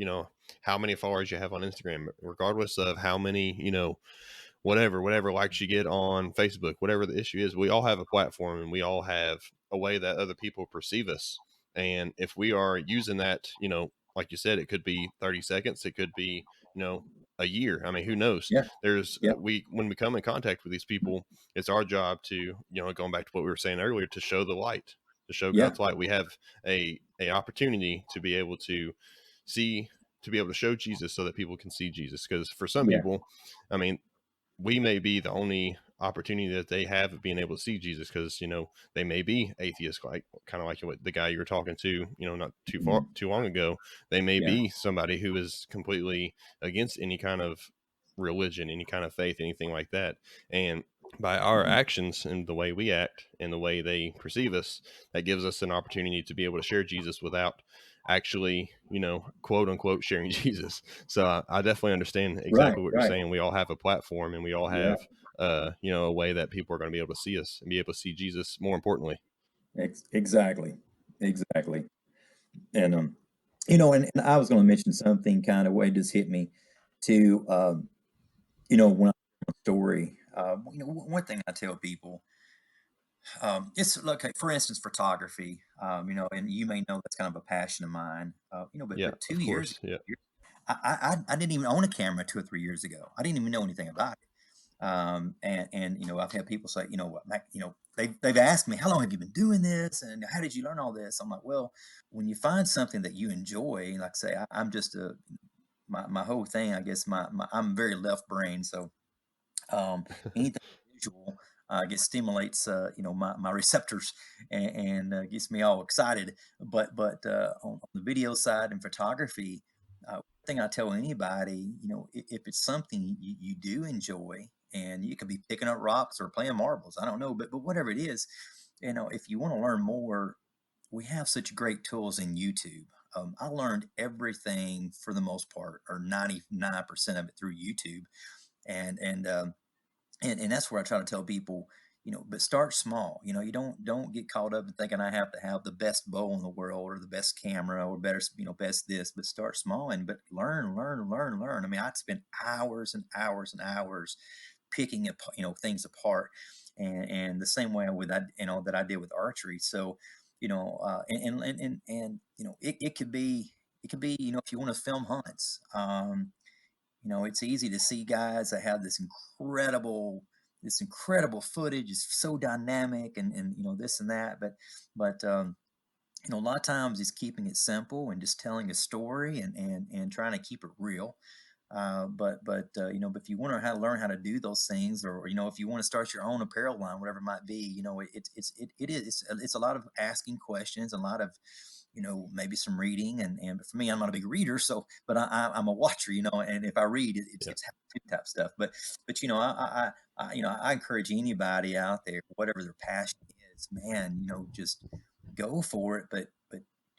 how many followers you have on Instagram, regardless of how many, whatever likes you get on Facebook, whatever the issue is, we all have a platform, and we all have a way that other people perceive us. And if we are using that, like you said, it could be 30 seconds, it could be, a year. I mean, who knows? yeah, There's yeah, we when we come in contact with these people, it's our job to, going back to what we were saying earlier, to show the light. to show Yeah. God's light. We have a opportunity to be able to see, to be able to show Jesus so that people can see Jesus. Because for some Yeah. people, I mean, we may be the only opportunity that they have of being able to see Jesus, because they may be atheists, like kind of like what the guy you were talking to, not Mhm. too long ago. They may Yeah. be somebody who is completely against any kind of religion, any kind of faith, anything like that. And by our Mhm. actions and the way we act and the way they perceive us, that gives us an opportunity to be able to share Jesus without actually, quote unquote, sharing Jesus. So I definitely understand Right. exactly what you're Right. saying. We all have a platform, and we all Yeah. have, a way that people are going to be able to see us and be able to see Jesus more importantly. Exactly. Exactly. And and I was going to mention something kind of way just hit me too. When I tell a story, one thing I tell people, it's like, okay, for instance, photography. And you may know that's kind of a passion of mine. But Yeah, two of years course. Yeah. ago, I didn't even own a camera 2 or 3 years ago. I didn't even know anything about it. And I've had people say, Mac, they've asked me, how long have you been doing this, and how did you learn all this? I'm like, well, when you find something that you enjoy, like I say, I'm just my whole thing, I guess I'm very left brain, so anything visual gets stimulates my receptors, and gets me all excited. But on the video side and photography, one thing I tell anybody, if it's something you do enjoy, and you could be picking up rocks or playing marbles, I don't know, but whatever it is, if you want to learn more, we have such great tools in YouTube. I learned everything for the most part, or 99% of it, through YouTube, and that's where I try to tell people, but start small. You don't get caught up in thinking I have to have the best bow in the world or the best camera or better, best this, but start small, and but learn, learn, learn, learn. I mean, I'd spend hours and hours and hours picking up, things apart, and the same way with that, that I did with archery. So, it could be, if you want to film hunts, it's easy to see guys that have this incredible footage. Is so dynamic, and this and that, but a lot of times it's keeping it simple and just telling a story, and trying to keep it real. But if you want to learn how to do those things, or if you want to start your own apparel line, whatever it might be, it's a lot of asking questions, a lot of, maybe some reading, and for me, I'm not a big reader, so, but I'm a watcher, and if I read, Yeah. it's how-to type stuff. But I encourage anybody out there, whatever their passion is, man, just go for it. But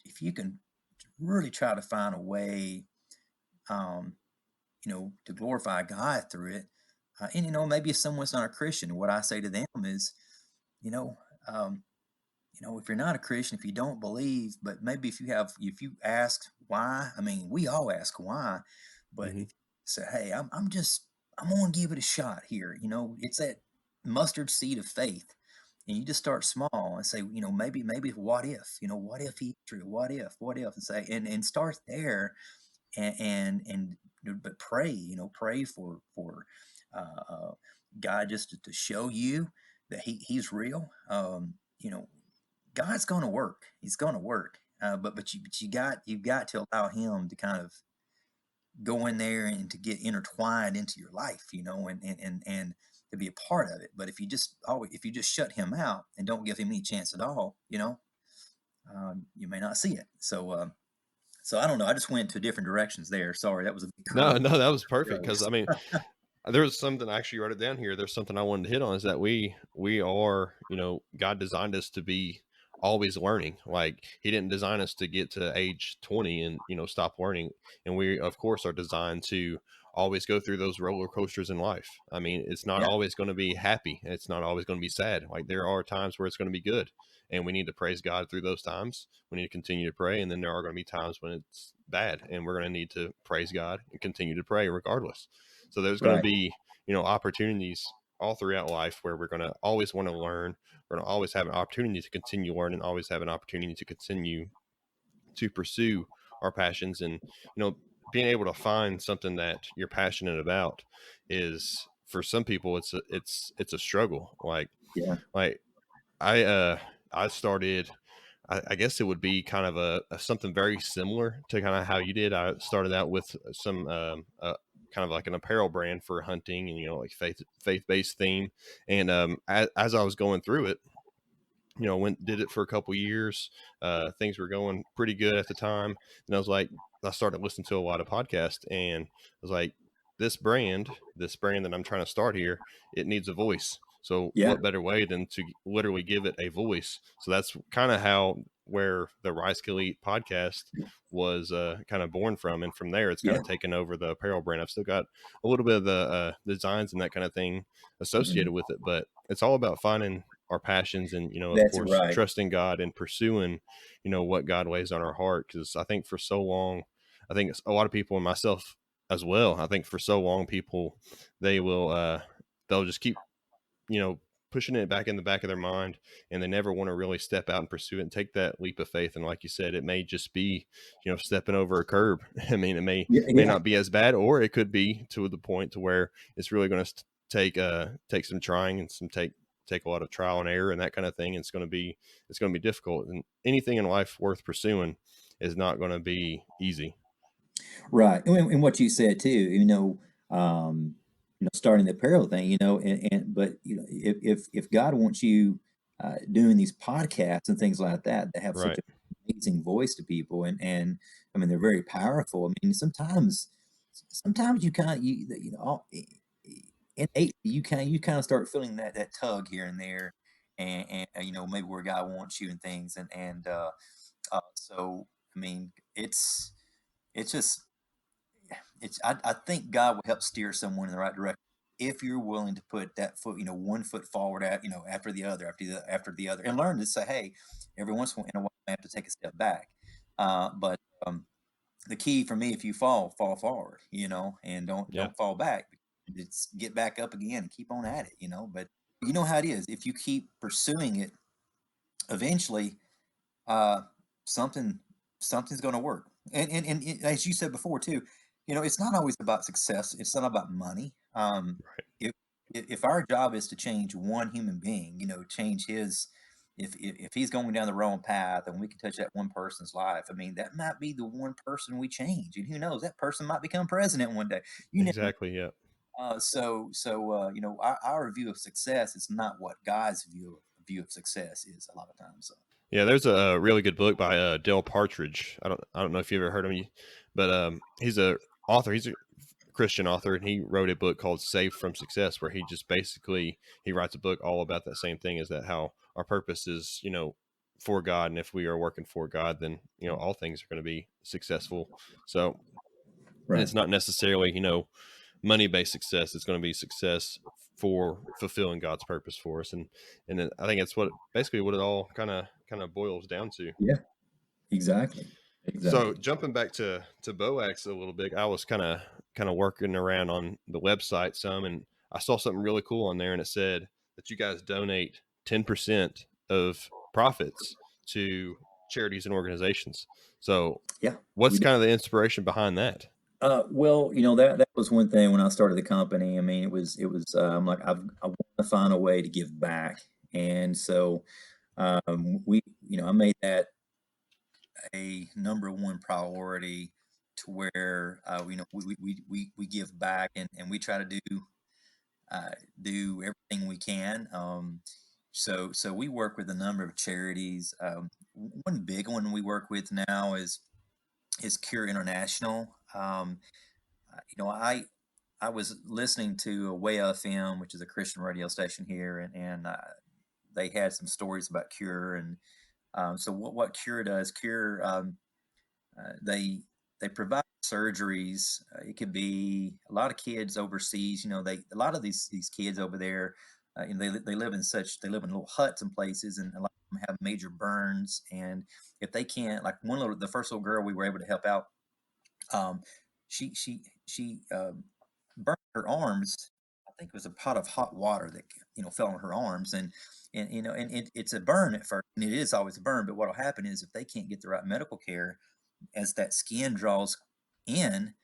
if you can really try to find a way, um, to glorify God through it, and maybe if someone's not a Christian, what I say to them is, you know, um, if you're not a Christian, if you don't believe, but maybe if you ask why, I mean, we all ask why, but Hmm. if you say, hey, I'm going to give it a shot here, it's that mustard seed of faith, and you just start small and say, maybe what if he's true? What if, and say, and start there, but pray, pray for uh, uh, God, just to show you that he's real. God's going to work. He's going to work. You've got to allow him to kind of go in there and to get intertwined into your life, and to be a part of it. But if you just shut him out and don't give him any chance at all, you may not see it. So I don't know. I just went to different directions there. Sorry, that was a big No, curve. no, that was perfect. Because I mean, there was something, I actually wrote it down here. There's something I wanted to hit on, is that we are, God designed us to be always learning. Like, he didn't design us to get to age 20 and, stop learning. And we of course are designed to always go through those roller coasters in life. I mean, it's not Yeah, always going to be happy. It's not always going to be sad. Like, there are times where it's going to be good, and we need to praise God through those times. We need to continue to pray. And then there are going to be times when it's bad, and we're going to need to praise God and continue to pray regardless. So there's going to right. be, opportunities all throughout life where we're going to always want to learn. We're going to always have an opportunity to continue learning, always have an opportunity to continue to pursue our passions. And, being able to find something that you're passionate about is, for some people, it's a struggle. Like, Yeah, like I, I started I guess it would be kind of a something very similar to kind of how you did. I started out with some kind of like an apparel brand for hunting and like faith based theme. And as I was going through it, went did it for a couple years. Things were going pretty good at the time, and I started listening to a lot of podcasts, and I was like, this brand that I'm trying to start here, it needs a voice. So Yeah. what better way than to literally give it a voice? So that's kind of how where the Rice Kill Eat podcast was kind of born from, and from there it's kind Yeah. of taken over the apparel brand. I've still got a little bit of the designs and that kind of thing associated Mhm. with it, but it's all about finding our passions and of That's course right. trusting God and pursuing what God lays on our heart, because I think for so long, I think it's a lot of people and myself as well, I think for so long people they will they'll just keep you know pushing it back in the back of their mind, and they never want to really step out and pursue it and take that leap of faith. And like you said, it may just be stepping over a curb. I mean, it Yeah. may Yeah. not be as bad, or it could be to the point to where it's really going to take some trying and take a lot of trial and error and that kind of thing. It's going to be difficult, and anything in life worth pursuing is not going to be easy. Right, and what you said too, starting the apparel thing, but if God wants you doing these podcasts and things like that that have such Right. an amazing voice to people, and I mean they're very powerful. I mean sometimes you kind of innately you kind of start feeling that tug here and there, and maybe where God wants you and things, so I mean it's just I think God will help steer someone in the right direction if you're willing to put that foot, one foot forward after the other, after the other, and learn to say, hey, every once in a while I have to take a step back. But the key for me, if you fall forward, and don't Yeah. don't fall back. It's get back up again and keep on at it, But you know how it is. If you keep pursuing it, eventually uh, something something's going to work. And as you said before too, it's not always about success. It's not about money. Right. If if our job is to change one human being, change his, if he's going down the wrong path, and we can touch that one person's life, I mean, that might be the one person we change, and who knows, that person might become president one day. You never. Exactly. Yeah. Our view of success is not what God's view of success is a lot of times. So. Yeah, there's a really good book by Dale Partridge. I don't know if you ever heard of him, but he's a author. He's a Christian author, and he wrote a book called "Saved from Success," where he just basically he writes a book all about that same thing. Is that how our purpose is, for God, and if we are working for God, then all things are going to be successful. So, and Right. it's not necessarily money based success. It's going to be success for fulfilling God's purpose for us, and I think it's basically what it all kind of boils down to. Yeah. Exactly. So Exactly. jumping back to BOWADX a little bit, I was kind of working around on the website some, and I saw something really cool on there, and it said that you guys donate 10% of profits to charities and organizations. So Yeah. what's We kind of the inspiration behind that? Well, that was one thing when I started the company. I mean, I'm like, I want to find a way to give back, and so I made that a number one priority to where we give back, and we try to uh, do everything we can. So we work with a number of charities. One big one we work with now is Cure International. I was listening to a Way FM, which is a Christian radio station here, and they had some stories about Cure, and so what Cure does, Cure they provide surgeries. It could be a lot of kids overseas. A lot of these kids over there, they live in little huts and places, and a lot of them have major burns. And if they can't, like the first little girl we were able to help out, um, she burned her arms. I think it was a pot of hot water that fell on her arms, and it's a burn at first, and it is always a burn. But what will happen is if they can't get the right medical care, as that skin draws in,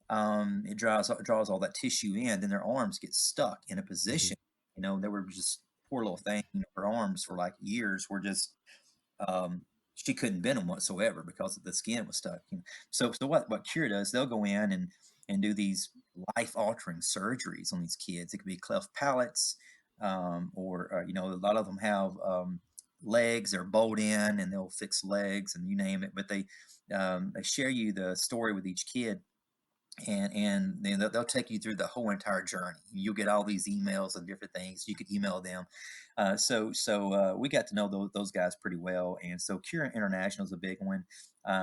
it draws all that tissue in. Then their arms get stuck in a Mhm. position. They were just poor little thing. Her arms for like years were just um, she couldn't bend them whatsoever because the skin was stuck. You know? So what Cure does, they'll go in and do these life altering surgeries on these kids. It could be cleft palates, or you know, a lot of them have legs are bowed in, and they'll fix legs and you name it. But they share you the story with each kid, and then they'll take you through the whole entire journey. You'll get all these emails and different things. You could email them. We got to know those guys pretty well, and so Cure International is a big one.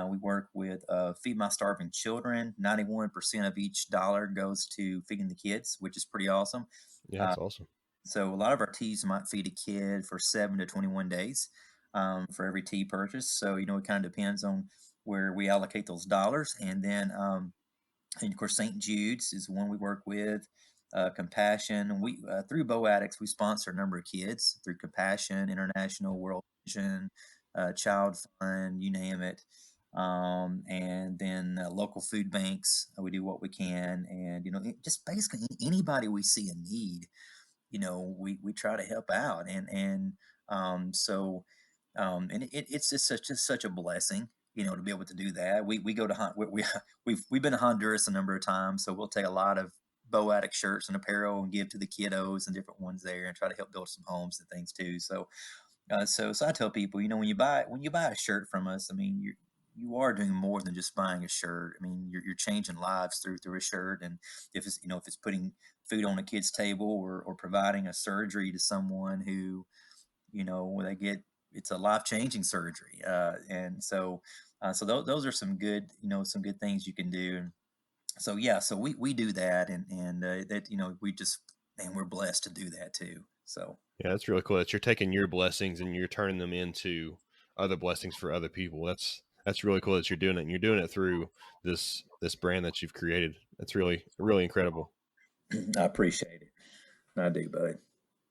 We work with Feed My Starving Children. 91% of each dollar goes to feeding the kids, which is pretty awesome. Yeah, Uh, that's awesome. so a lot of our teas might feed a kid for 7 to 21 days for every tea purchase. So you know it kind of depends on where we allocate those dollars, and then and of course St. Jude's is one we work with. Compassion. We through BOWADX we sponsor a number of kids through Compassion International, World Vision, Child Fund, you name it. And then local food banks. We do what we can, and you know, just basically anybody we see in need, you know, we try to help out, it's just such a blessing, you know, to be able to do that. We go to we've been to Honduras a number of times, so we'll take a lot of Boatic shirts and apparel and give to the kiddos and different ones there, and try to help build some homes and things too. So I tell people, you know, when you buy a shirt from us, I mean, you are doing more than just buying a shirt. I mean, you're changing lives through a shirt, and if it's, you know, if it's putting food on a kid's table, or providing a surgery to someone who, you know, when they get, it's a life changing surgery, those are some good, you know, some good things you can do. And so yeah, so we do that, and that, you know, we just, man, we're blessed to do that too. So. Yeah, that's really cool that you're taking your blessings and you're turning them into other blessings for other people. That's really cool that you're doing it, and you're doing it through this brand that you've created. That's really incredible. I appreciate it. I do, bud.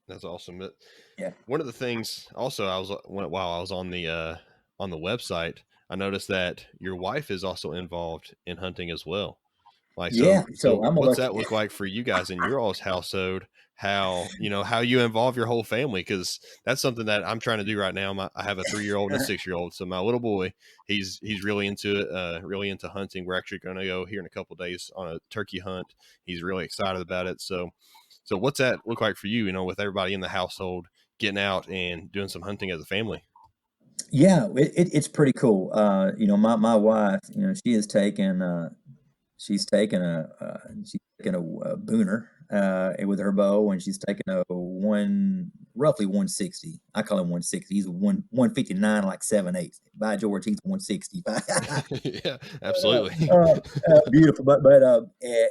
That's awesome. But Yeah. one of the things also, while I was on the website, I noticed that your wife is also involved in hunting as well. Like, Yeah. So so I'm a what's lucky. that look like for you guys in your all's household? How, you know, how you involve your whole family? Because that's something that I'm trying to do right now. I have a 3 year old and a 6 year old. So my little boy, he's really into it, really into hunting. We're actually going to go here in a couple of days on a turkey hunt. He's really excited about it. So what's that look like for you? You know, with everybody in the household getting out and doing some hunting as a family. Yeah, it's pretty cool. You know, my wife, you know, she's taken a booner with her bow, and she's taken a roughly 160. I call him 160. He's a 159, like 7/8. By George, he's 160. Yeah, absolutely. Beautiful,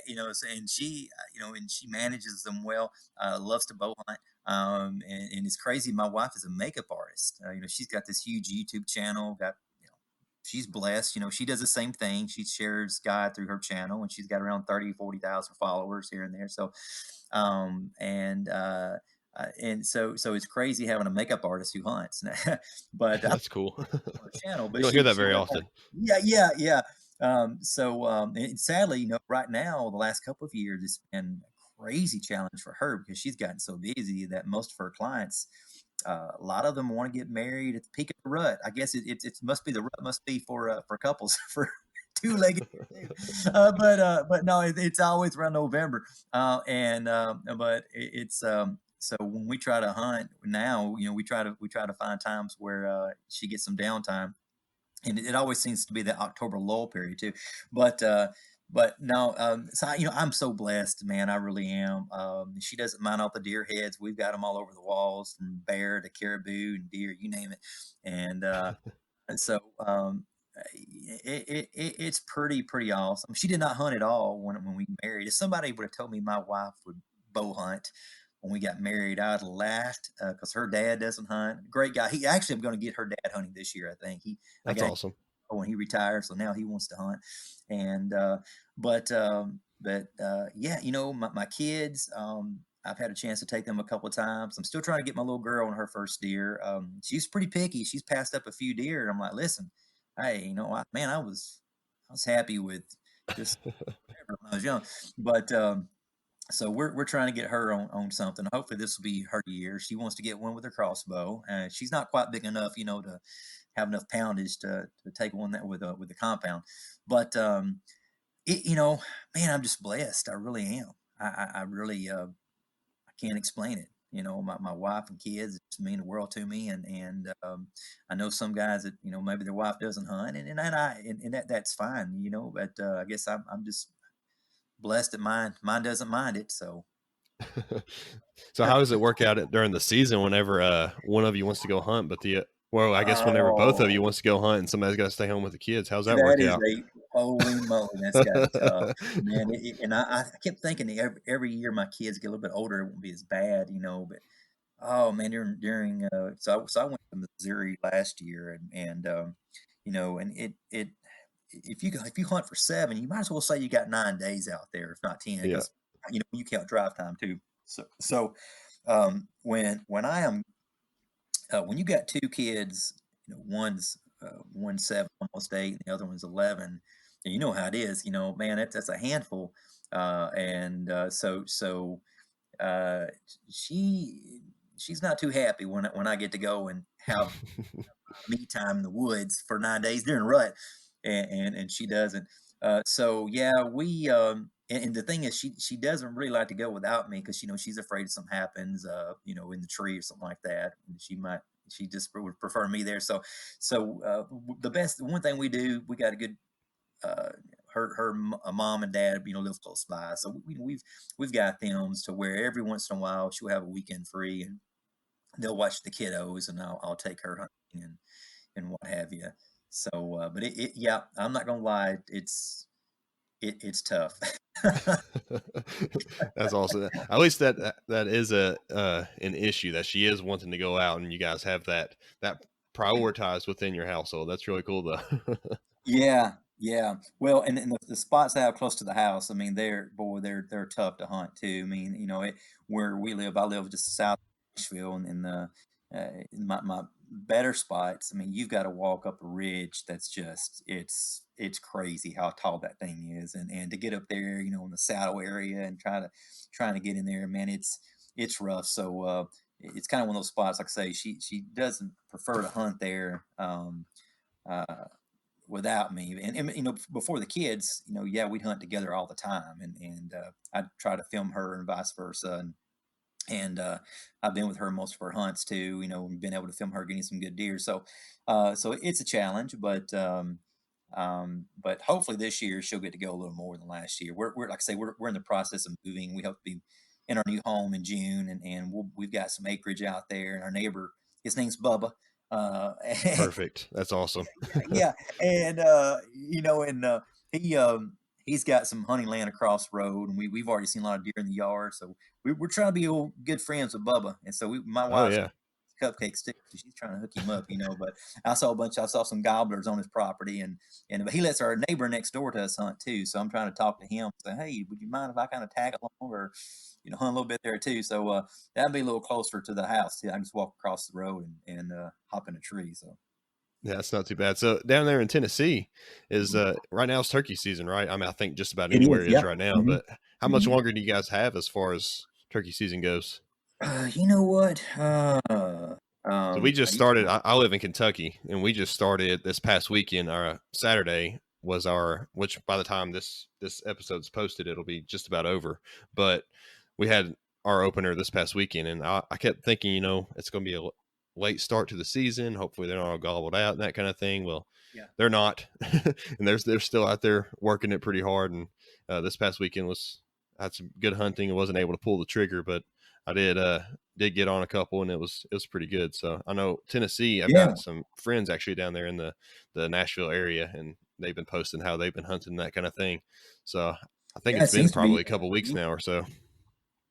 you know, and you know, and she manages them well. Loves to bow hunt. And it's crazy. My wife is a makeup artist. You know, she's got this huge YouTube channel. Got, you know, she's blessed. You know, she does the same thing. She shares guide through her channel, and she's got around 30, 40,000 followers here and there. So, um, and so it's crazy having a makeup artist who hunts. But That's cool. her channel, You but don't hear that she very does. often. Yeah. And sadly, you know, right now, the last couple of years, it's been a crazy challenge for her because she's gotten so busy that most of her clients, a lot of them want to get married at the peak of the rut. I guess it must be, the rut must be for couples for two-legged. But no, it's always around November. And but it's So when we try to hunt now, you know, we try to find times where she gets some downtime, and it always seems to be the October lull period too. But no, so you know, I'm so blessed, man. I really am. She doesn't mind all the deer heads. We've got them all over the walls, from bear to caribou and deer, you name it. And and so it's pretty awesome. She did not hunt at all when we married. If somebody would have told me my wife would bow hunt when we got married, I'd laughed because her dad doesn't hunt. Great guy. He actually, I'm going to get her dad hunting this year. I think I That's got awesome. when he retired, so now he wants to hunt. And yeah, you know, my kids. I've had a chance to take them a couple of times. I'm still trying to get my little girl on her first deer. She's pretty picky. She's passed up a few deer, and I'm like, listen, hey, you know, man, I was happy with just whatever when I was young, but so we're trying to get her on something. Hopefully, this will be her year. She wants to get one with her crossbow. She's not quite big enough, you know, have enough poundage to take one that with the compound. But man, I'm just blessed. I really am. I really I can't explain it. My wife and kids just mean the world to me, and I know some guys that maybe their wife doesn't hunt, and that's fine, But I guess I'm just blessed that mine doesn't mind it. So So how does it work out during the season whenever one of you wants to go hunt, but well, I guess whenever both of you oh, wants to go hunt and somebody's got to stay home with the kids, how's that that work is out? a holy moly, that's got to be tough, man. And I kept thinking that every year my kids get a little bit older, it won't be as bad, But oh man, during so I went to Missouri last year, and it if you hunt for 7, you might as well say you got 9 days out there, if not 10, Yeah. because you count drive time too. When I am when you got two kids, one's 7, almost 8, and the other one's 11, and you know how it is. Man, that's a handful. And so uh, she she's not too happy when I get to go and have me time in the woods for 9 days during rut, and she doesn't. So yeah, and the thing is, she doesn't really like to go without me because she's afraid if something happens, in the tree or something like that. And she just would prefer me there. The one thing we do, we got a good uh, her mom and dad, live close by, so we've got them to where every once in a while she'll have a weekend free and they'll watch the kiddos, and I'll take her hunting and what have you. So, but yeah, I'm not gonna lie, it's tough. That's awesome. At least that is a an issue that she is wanting to go out and you guys have that prioritized within your household. That's really cool though. Yeah, yeah. Well, and the spots I have close to the house, I mean, they're tough to hunt too. I mean, where we live, I live just south of Nashville, and my better spots. I mean, you've got to walk up a ridge that's just it's crazy how tall that thing is, and to get up there, in the saddle area and trying to get in there, man, it's rough. So it's kind of one of those spots. Like I say, she doesn't prefer to hunt there. Uh, Without me. And before the kids, yeah, we'd hunt together all the time, and I'd try to film her and vice versa. And I've been with her most of her hunts too, and been able to film her getting some good deer. So it's a challenge, but hopefully this year she'll get to go a little more than last year. We're like I say, we're in the process of moving. We hope to be in our new home in June, and we've got some acreage out there. And our neighbor, his name's Bubba. Uh, Perfect. That's awesome. yeah, and he he's got some hunting land across the road, and we've already seen a lot of deer in the yard. So we're trying to be old good friends with Bubba, and so my Oh wife's yeah. cupcake stick, so she's trying to hook him up, But I saw some gobblers on his property, and he lets our neighbor next door to us hunt too. So I'm trying to talk to him, say, hey, would you mind if I kind of tag along or hunt a little bit there too? So that'd be a little closer to the house. I can just walk across the road and hop in a tree. So. Yeah, that's not too bad. So down there in Tennessee is right now it's turkey season, right? I mean, I think just about It anywhere is, is yeah. right now, Mhm, but how much mhm. longer do you guys have as far as turkey season goes? You know what? So we just I started. I live in Kentucky, and we just started this past weekend. Our Saturday was our, which by the time this episode's posted, it'll be just about over. But we had our opener this past weekend, and I kept thinking, it's going to be a late start to the season. Hopefully, they're not all gobbled out and that kind of thing. Well, Yeah. they're not, and they're still out there working it pretty hard. And this past weekend I had some good hunting. I wasn't able to pull the trigger, but I did get on a couple, and it was pretty good. So I know Tennessee. I've Yeah. got some friends actually down there in the Nashville area, and they've been posting how they've been hunting that kind of thing. So I think Yeah, it it's been seems to probably be. a couple weeks now or so.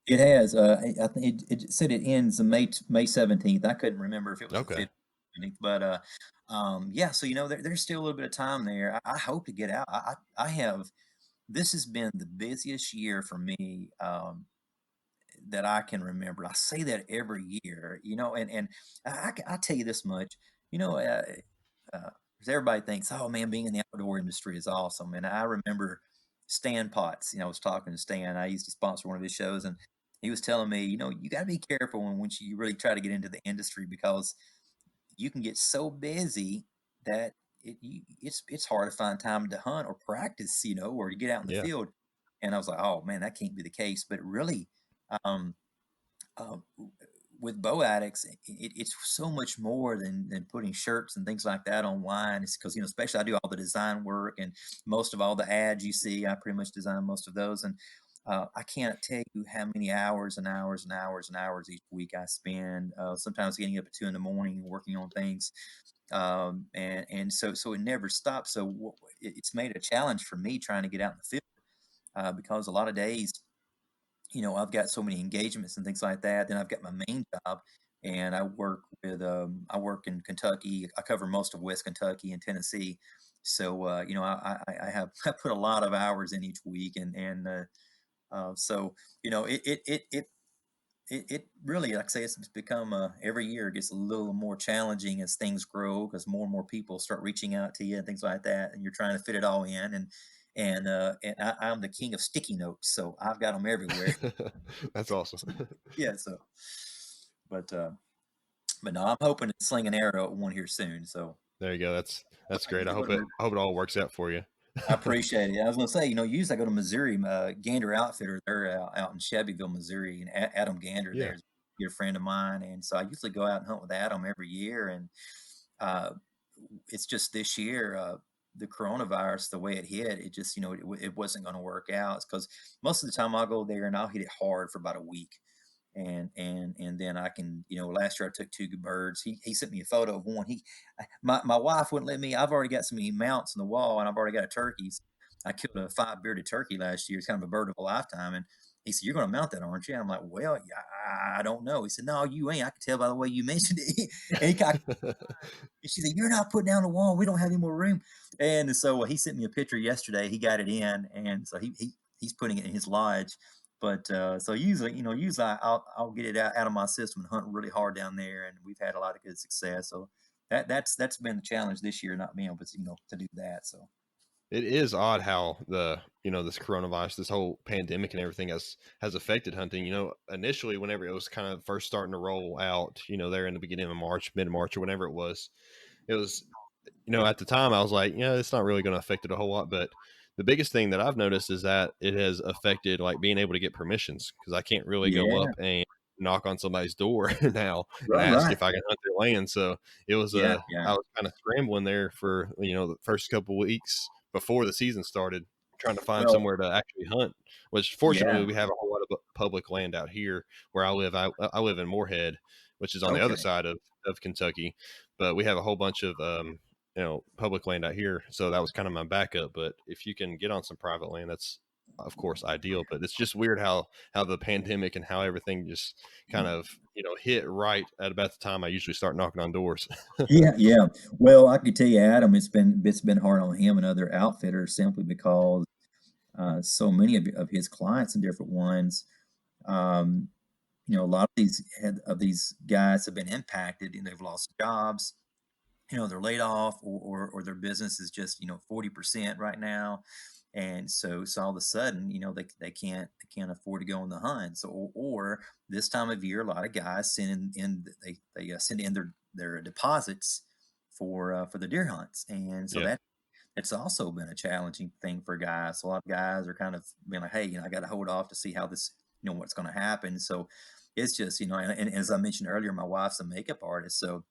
It has. I think it said it ends on May 17th. I couldn't remember if it was the Okay, 15th, but yeah. So there's still a little bit of time there. I hope to get out. I have. This has been the busiest year for me. That I can remember. I say that every year, and I tell you this much, you know, uh, 'cause everybody thinks, oh man, being in the outdoor industry is awesome. And I remember Stan Potts, I was talking to Stan, I used to sponsor one of his shows, and he was telling me, you got to be careful when you really try to get into the industry because you can get so busy. that it's hard to find time to hunt or practice, or to get out in the Yeah. field. And I was like, oh man, that can't be the case. But really, um, uh, with Bow Addicts, it's so much more than putting shirts and things like that online. It's because, especially I do all the design work, and most of all the ads you see, I pretty much design most of those. And I can't tell you how many hours and hours and hours and hours each week I spend. Sometimes getting up at 2 in the morning working on things, and so it never stops. So it's made a challenge for me trying to get out in the field, because a lot of days, I've got so many engagements and things like that. Then I've got my main job, and I work in Kentucky. I cover most of West Kentucky and Tennessee. So, I have I put a lot of hours in each week, so it really, like I say, it's become every year it gets a little more challenging as things grow, because more and more people start reaching out to you and things like that, and you're trying to fit it all in. And I'm the king of sticky notes, so I've got them everywhere. That's awesome. Yeah, so but no, I'm hoping to sling an arrow at one here soon. So There you go. That's I great. usually go to I hope it all works out for you. I appreciate it. I was gonna say, usually I go to Missouri, Gander Outfitter. They're out in Shelbyville, Missouri, and Adam Gander Yeah. there's a dear friend of mine, and so I usually go out and hunt with Adam every year. And uh, it's just this year, the coronavirus, the way it hit, it just it wasn't going to work out, because most of the time I'll go there and I'll hit it hard for about a week, and then I can, last year I took two good birds. He sent me a photo of one. My wife wouldn't let me. I've already got so many mounts on the wall, and I've already got a turkey. I killed a 5 bearded turkey last year. It's kind of a bird of a lifetime. And he said, "You're going to mount that, aren't you?" And I'm like, "Well, yeah, I don't know." He said, "No, you ain't. I can tell by the way you mentioned it." And she said, "You're not putting down the wall. We don't have any more room." And so he sent me a picture yesterday. He got it in, and so he's putting it in his lodge. But so usually I'll get it out of my system and hunt really hard down there, and we've had a lot of good success. So that's been the challenge this year, not being able to to do that. So It is odd how this coronavirus, this whole pandemic and everything has affected hunting. Initially, whenever it was kind of first starting to roll out, there in the beginning of March, mid March, or whenever it was, at the time I was like, it's not really going to affect it a whole lot. But the biggest thing that I've noticed is that it has affected like being able to get permissions, because I can't really go yeah, up and knock on somebody's door now and right, ask right, if I can hunt their land. So it was yeah, yeah, I was kind of scrambling there for the first couple weeks before the season started, trying to find well, somewhere to actually hunt. Which fortunately yeah, we have a whole lot of public land out here where I live. I live in Moorhead, which is on the other okay, side of Kentucky, but we have a whole bunch of public land out here. So that was kind of my backup. But if you can get on some private land, that's of course ideal. But it's just weird how the pandemic and how everything just kind of hit right at about the time I usually start knocking on doors. yeah, yeah. Well, I could tell you, Adam, it's been hard on him and other outfitters, simply because so many of his clients and different ones. Um, a lot of these guys have been impacted, and they've lost jobs. They're laid off, or their business is just 40% right now, and so all of a sudden, they can't afford to go on the hunt. So, or this time of year, a lot of guys they send in their deposits for the deer hunts, and so Yeah. it's also been a challenging thing for guys. So a lot of guys are kind of being like, "Hey, I got to hold off to see how this, what's going to happen." So it's just, and as I mentioned earlier, my wife's a makeup artist, so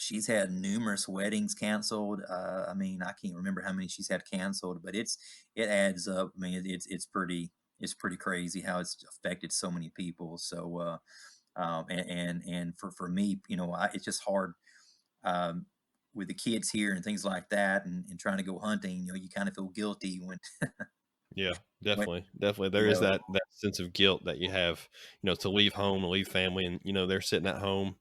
she's had numerous weddings canceled. I mean, I can't remember how many she's had canceled, but it adds up. I mean, it's pretty crazy how it's affected so many people. So and for me, it's just hard, um, with the kids here and things like that, and trying to go hunting. You kind of feel guilty Yeah, when definitely. Definitely. There you is know. that sense of guilt that you have, to leave home, and leave family, and they're sitting at home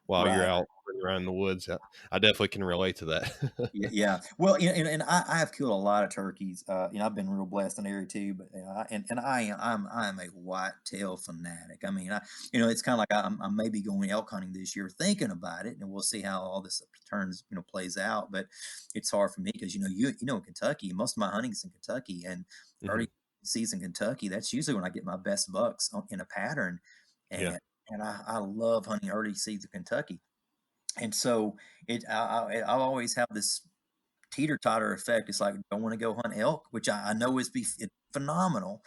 while you're Right. out running around in the woods. I definitely can relate to that. Yeah, yeah. Well, and I have killed a lot of turkeys. I've been real blessed in the area too. But and I'm a whitetail fanatic. I mean, it's kind of like I'm maybe going elk hunting this year, thinking about it, and we'll see how all this turns, plays out. But it's hard for me because in Kentucky, most of my hunting's in Kentucky, and Mhm. early season Kentucky, that's usually when I get my best bucks in a pattern, Yeah. and I love hunting early season Kentucky. And so I always have this teeter-totter effect. It's like, I want to go hunt elk, which I know it's phenomenal.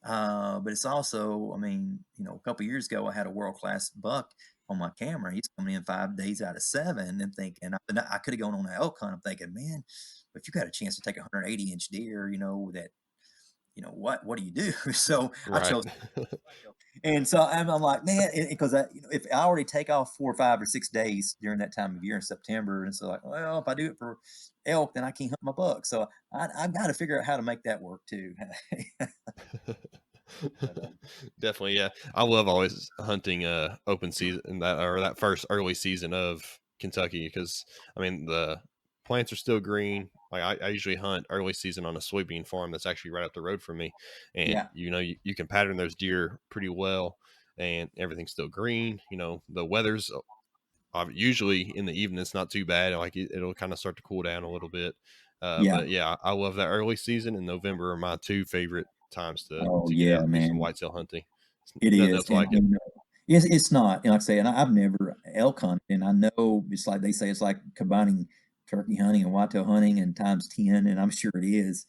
But it's also, I mean, a couple years ago, I had a world-class buck on my camera. He's coming in 5 days out of 7, and I could have gone on an elk hunt. I'm thinking, man, if you got a chance to take a 180-inch deer, that, what do you do? So I Right. chose whitetail. And so I'm like, man, because if I already take off 4 or 5 or 6 days during that time of year in September, and so like, well, if I do it for elk, then I can't hunt my buck. So I've got to figure out how to make that work too. But, Definitely, yeah. I love always hunting open season that or that first early season of Kentucky because I mean the plants are still green. Like I usually hunt early season on a soybean farm that's actually right up the road from me, and yeah, you can pattern those deer pretty well, and everything's still green. The weather's usually in the evening it's not too bad. Like it'll kind of start to cool down a little bit. yeah. But yeah, I love that early season, and November are my two favorite times Oh to get yeah, out and do some man. whitetail hunting. It Nothing is, else like it. it's not. And like I say, and I've never elk hunted, and I know it's like they say it's like combining turkey hunting and whitetail hunting and times 10, and I'm sure it is.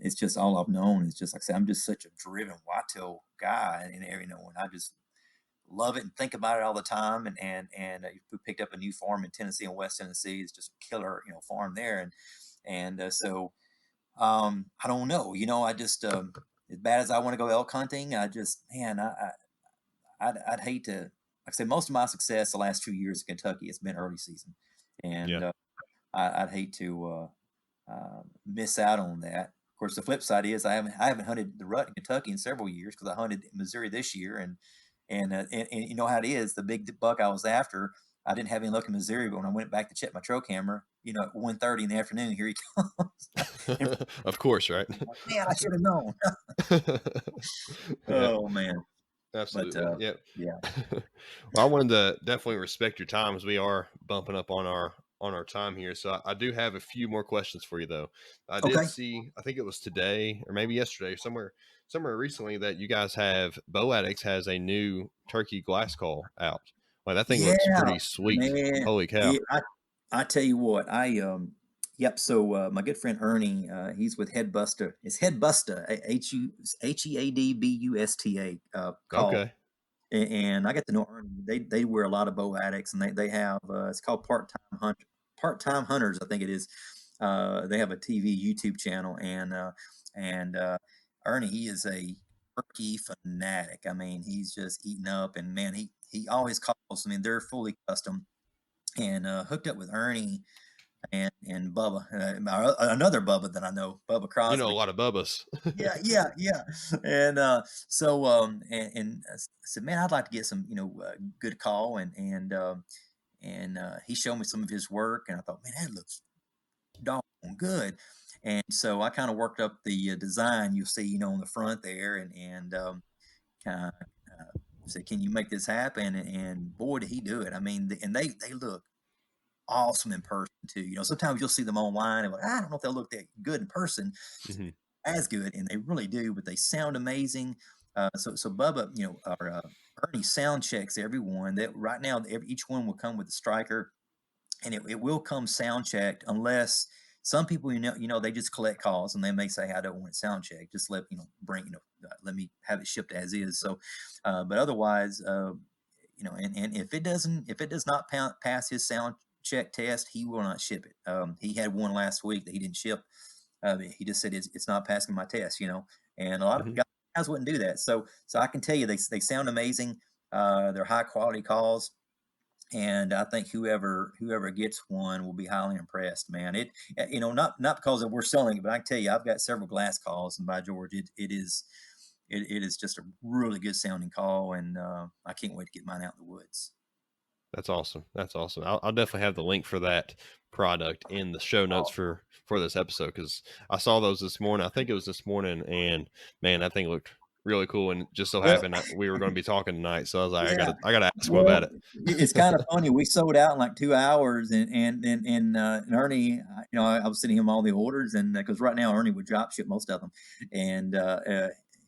It's just all I've known. It's just like I say, I'm just such a driven whitetail guy, and I just love it and think about it all the time. We picked up a new farm in Tennessee and West Tennessee. It's just a killer, farm there, and I don't know. I just as bad as I want to go elk hunting, I just man, I'd hate to. Like I say, most of my success the last 2 years in Kentucky has been early season, and Yeah. I'd hate to miss out on that. Of course, the flip side is I haven't hunted the rut in Kentucky in several years because I hunted in Missouri this year, and you know how it is. The big buck I was after, I didn't have any luck in Missouri, but when I went back to check my trail camera, at 1:30 in the afternoon, here he comes. And Of course, right? I'm like, man, I should have known. Yeah, Oh man, but absolutely. Yeah. yeah, Well, I wanted to definitely respect your time as we are bumping up on our time here. So I do have a few more questions for you though. I did okay, see, I think it was today or maybe yesterday, somewhere recently that you guys have BOWADX has a new turkey glass call out. Like that thing looks yeah, pretty sweet. man. Holy cow. Yeah, I tell you what, yep. So my good friend Ernie, he's with Headbuster. It's Headbusta, Headbusta call. Okay. And I get to know Ernie. They wear a lot of bow addicts, and they have it's called part time hunters, I think it is. They have a TV YouTube channel, and Ernie, he is a turkey fanatic. I mean, he's just eating up, and man, he always calls. I mean, they're fully custom, and hooked up with Ernie and Bubba, another Bubba that I know, Bubba You know a Crosby. lot of Bubbas. Yeah, yeah, yeah. And and I said, man, I'd like to get some, good call, and he showed me some of his work, and I thought, man, that looks doggone good. And so I kind of worked up the design you'll see, on the front there, and kind of said, can you make this happen? And boy, did he do it! I mean, and they look awesome in person too. Sometimes you'll see them online, and like, I don't know if they'll look that good in person, Mhm. as good, and they really do, but they sound amazing. So Bubba, or Ernie sound checks everyone. That right now, each one will come with a striker, and it will come sound checked unless some people, they just collect calls and they may say, I don't want it sound checked. Just let me have it shipped as is. So, but otherwise, and if it does not pass his sound check test, he will not ship it. He had one last week that he didn't ship. He just said it's not passing my test, and a lot of Mhm. guys wouldn't do that. So I can tell you they sound amazing. They're high quality calls, and I think whoever gets one will be highly impressed, man. Not because we're selling it, but I can tell you I've got several glass calls, and by George, it is just a really good sounding call, and I can't wait to get mine out in the woods. That's awesome. That's awesome. I'll definitely have the link for that product in the show notes Oh, for this episode because I saw those this morning. I think it was this morning, and man, that thing looked really cool. And just so well, happened we were going to be talking tonight, so I was like, yeah. I gotta ask him about Well, it. it's kind of funny. We sold out in like 2 hours, and Ernie, I was sending him all the orders, and because right now Ernie would drop ship most of them, and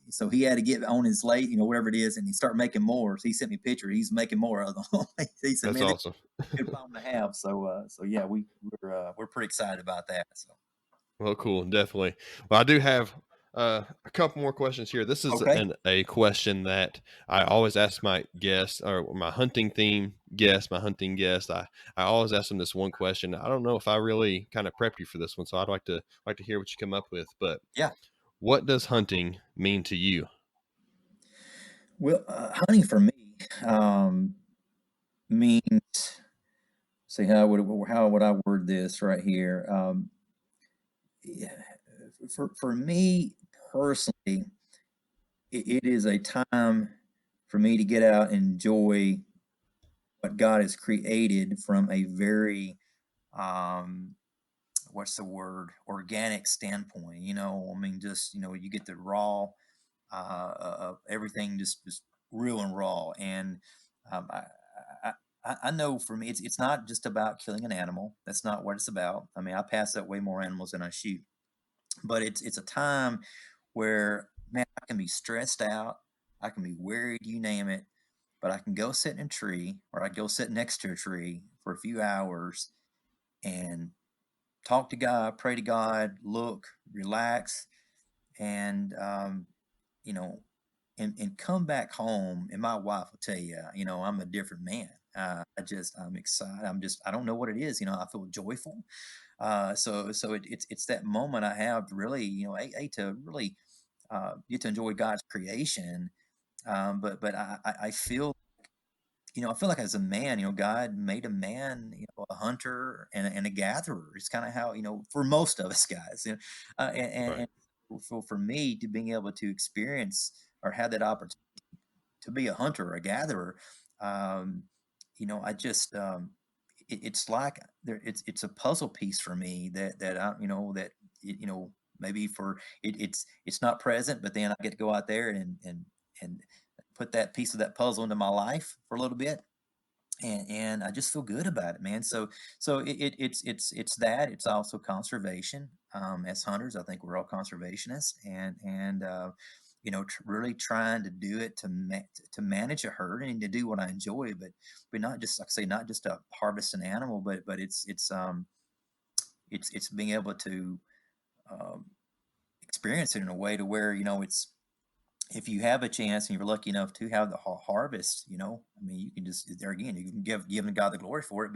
so he had to get on his late, whatever it is, and he started making more. So he sent me a picture. He's making more of them. He said, That's "Man, this awesome. is a good problem to have." So yeah, we're pretty excited about that. So Well, cool, definitely. Well, I do have a couple more questions here. This is okay, a question that I always ask my guests, or my hunting theme guest, my hunting guest. I always ask them this one question. I don't know if I really kind of prepped you for this one, so I'd like to hear what you come up with. But yeah. what does hunting mean to you? Well, hunting for me um, means. See how would I word this right here? Yeah, for me personally, it is a time for me to get out and enjoy what God has created from a very um, what's the word, organic standpoint. I mean, just you get the raw of everything, just real and raw. And um, I, I know for me, it's not just about killing an animal. That's not what it's about. I mean, I pass up way more animals than I shoot, but it's a time where, man, I can be stressed out, I can be worried, you name it, but I can go sit in a tree, or I go sit next to a tree for a few hours and talk to God, pray to God, look, relax, and you know, and come back home, and my wife will tell you, I'm a different man. I'm excited. I don't know what it is. I feel joyful. So it's that moment I have to really, to really get to enjoy God's creation. But I feel, I feel like as a man, God made a man, a hunter and a gatherer. It's kind of how, for most of us guys, Right. and for me to being able to experience or have that opportunity to be a hunter or a gatherer, um, I just, it's like it's a puzzle piece for me that I, maybe for it's not present, but then I get to go out there and put that piece of that puzzle into my life for a little bit, and I just feel good about it, man. So it's that. It's also conservation. As hunters, I think we're all conservationists, and really trying to do it to manage a herd and to do what I enjoy, but not just, like I say, not just to harvest an animal, but it's being able to um, experience it in a way to where it's, if you have a chance and you're lucky enough to have the harvest, I mean, you can just, there again, you can give God the glory for it,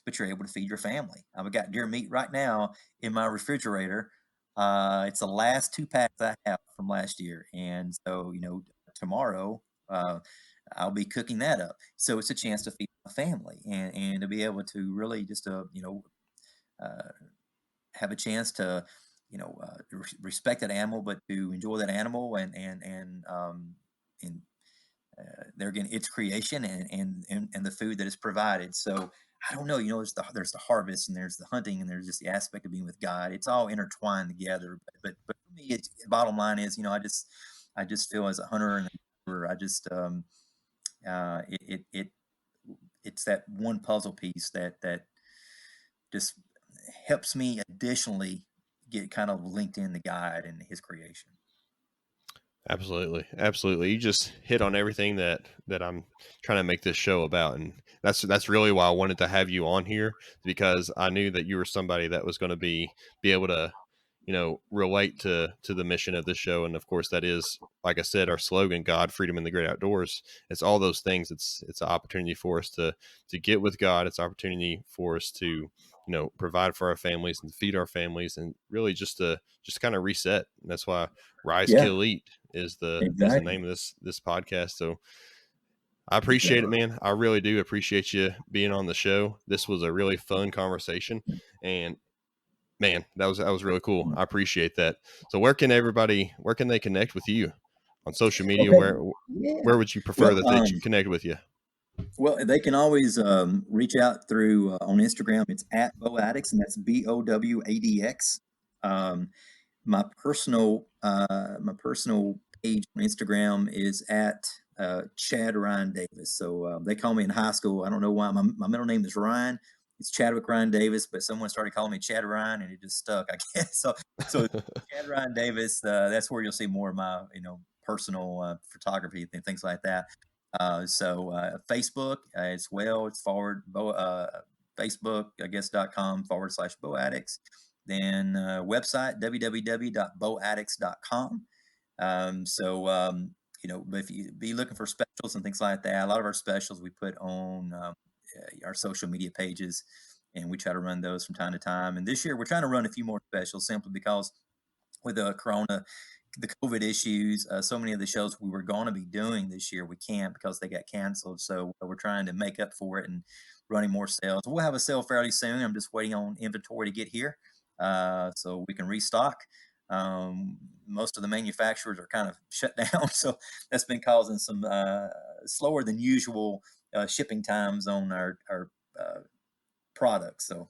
but you're able to feed your family. I've got deer meat right now in my refrigerator. It's the last 2 packs I have from last year, and so tomorrow I'll be cooking that up. So it's a chance to feed my family, and to be able to really just uh, have a chance to respect that animal, but to enjoy that animal, and there again, it's creation, and the food that is provided. So I don't know, there's the harvest, and there's the hunting, and there's just the aspect of being with God. It's all intertwined together. But for me, it's, bottom line is, I just feel as a hunter and a gatherer, I just it's that one puzzle piece that just helps me additionally get kind of linked in to God and His creation. Absolutely, absolutely. You just hit on everything that I'm trying to make this show about, and that's really why I wanted to have you on here, because I knew that you were somebody that was going to be able to, relate to the mission of this show, and of course that is, like I said, our slogan: God, freedom, and the great outdoors. It's all those things. It's an opportunity for us to get with God. It's an opportunity for us to, provide for our families and feed our families, and really just kind of reset. And that's why Rise, Yeah, Kill, Eat is the exactly. name of this podcast. So I appreciate it, Exactly. man. I really do appreciate you being on the show. This was a really fun conversation, and man, that was really cool. I appreciate that. So where can they connect with you on social media? Okay. Where Yeah. would you prefer Well, that they connect with you? well, they can always reach out through on Instagram. It's at BOWADX, and that's BOWADX. Um, my personal page on Instagram is at Chad Ryan Davis. So they call me in high school. I don't know why my middle name is Ryan. It's Chadwick Ryan Davis, but someone started calling me Chad Ryan, and it just stuck, I guess. So Chad Ryan Davis. That's where you'll see more of my personal photography and things like that. So Facebook as well. It's Facebook, I guess, .com/BOWADX. Then website, www.bowadx.com. If you be looking for specials and things like that, a lot of our specials we put on our social media pages, and we try to run those from time to time. And this year we're trying to run a few more specials simply because with the COVID issues, so many of the shows we were going to be doing this year, we can't because they got canceled. So we're trying to make up for it and running more sales. We'll have a sale fairly soon. I'm just waiting on inventory to get here so we can restock. Most of the manufacturers are kind of shut down, so that's been causing some slower than usual shipping times on our products. So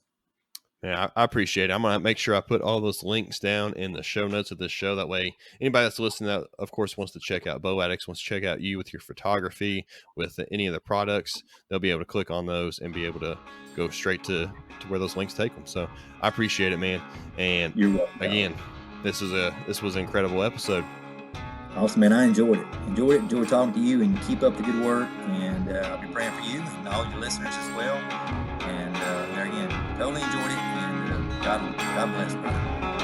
Yeah, I appreciate it. I'm gonna make sure I put all those links down in the show notes of this show. That way, anybody that's listening that, of course, wants to check out BOWADX, wants to check out you with your photography, with any of the products, they'll be able to click on those and be able to go straight to where those links take them. So I appreciate it, man. And you're welcome. Again, this was an incredible episode. Awesome, man. I enjoyed it. Enjoyed talking to you, and keep up the good work. And I'll be praying for you and all your listeners as well. And there again, totally enjoyed it. And God bless, brother.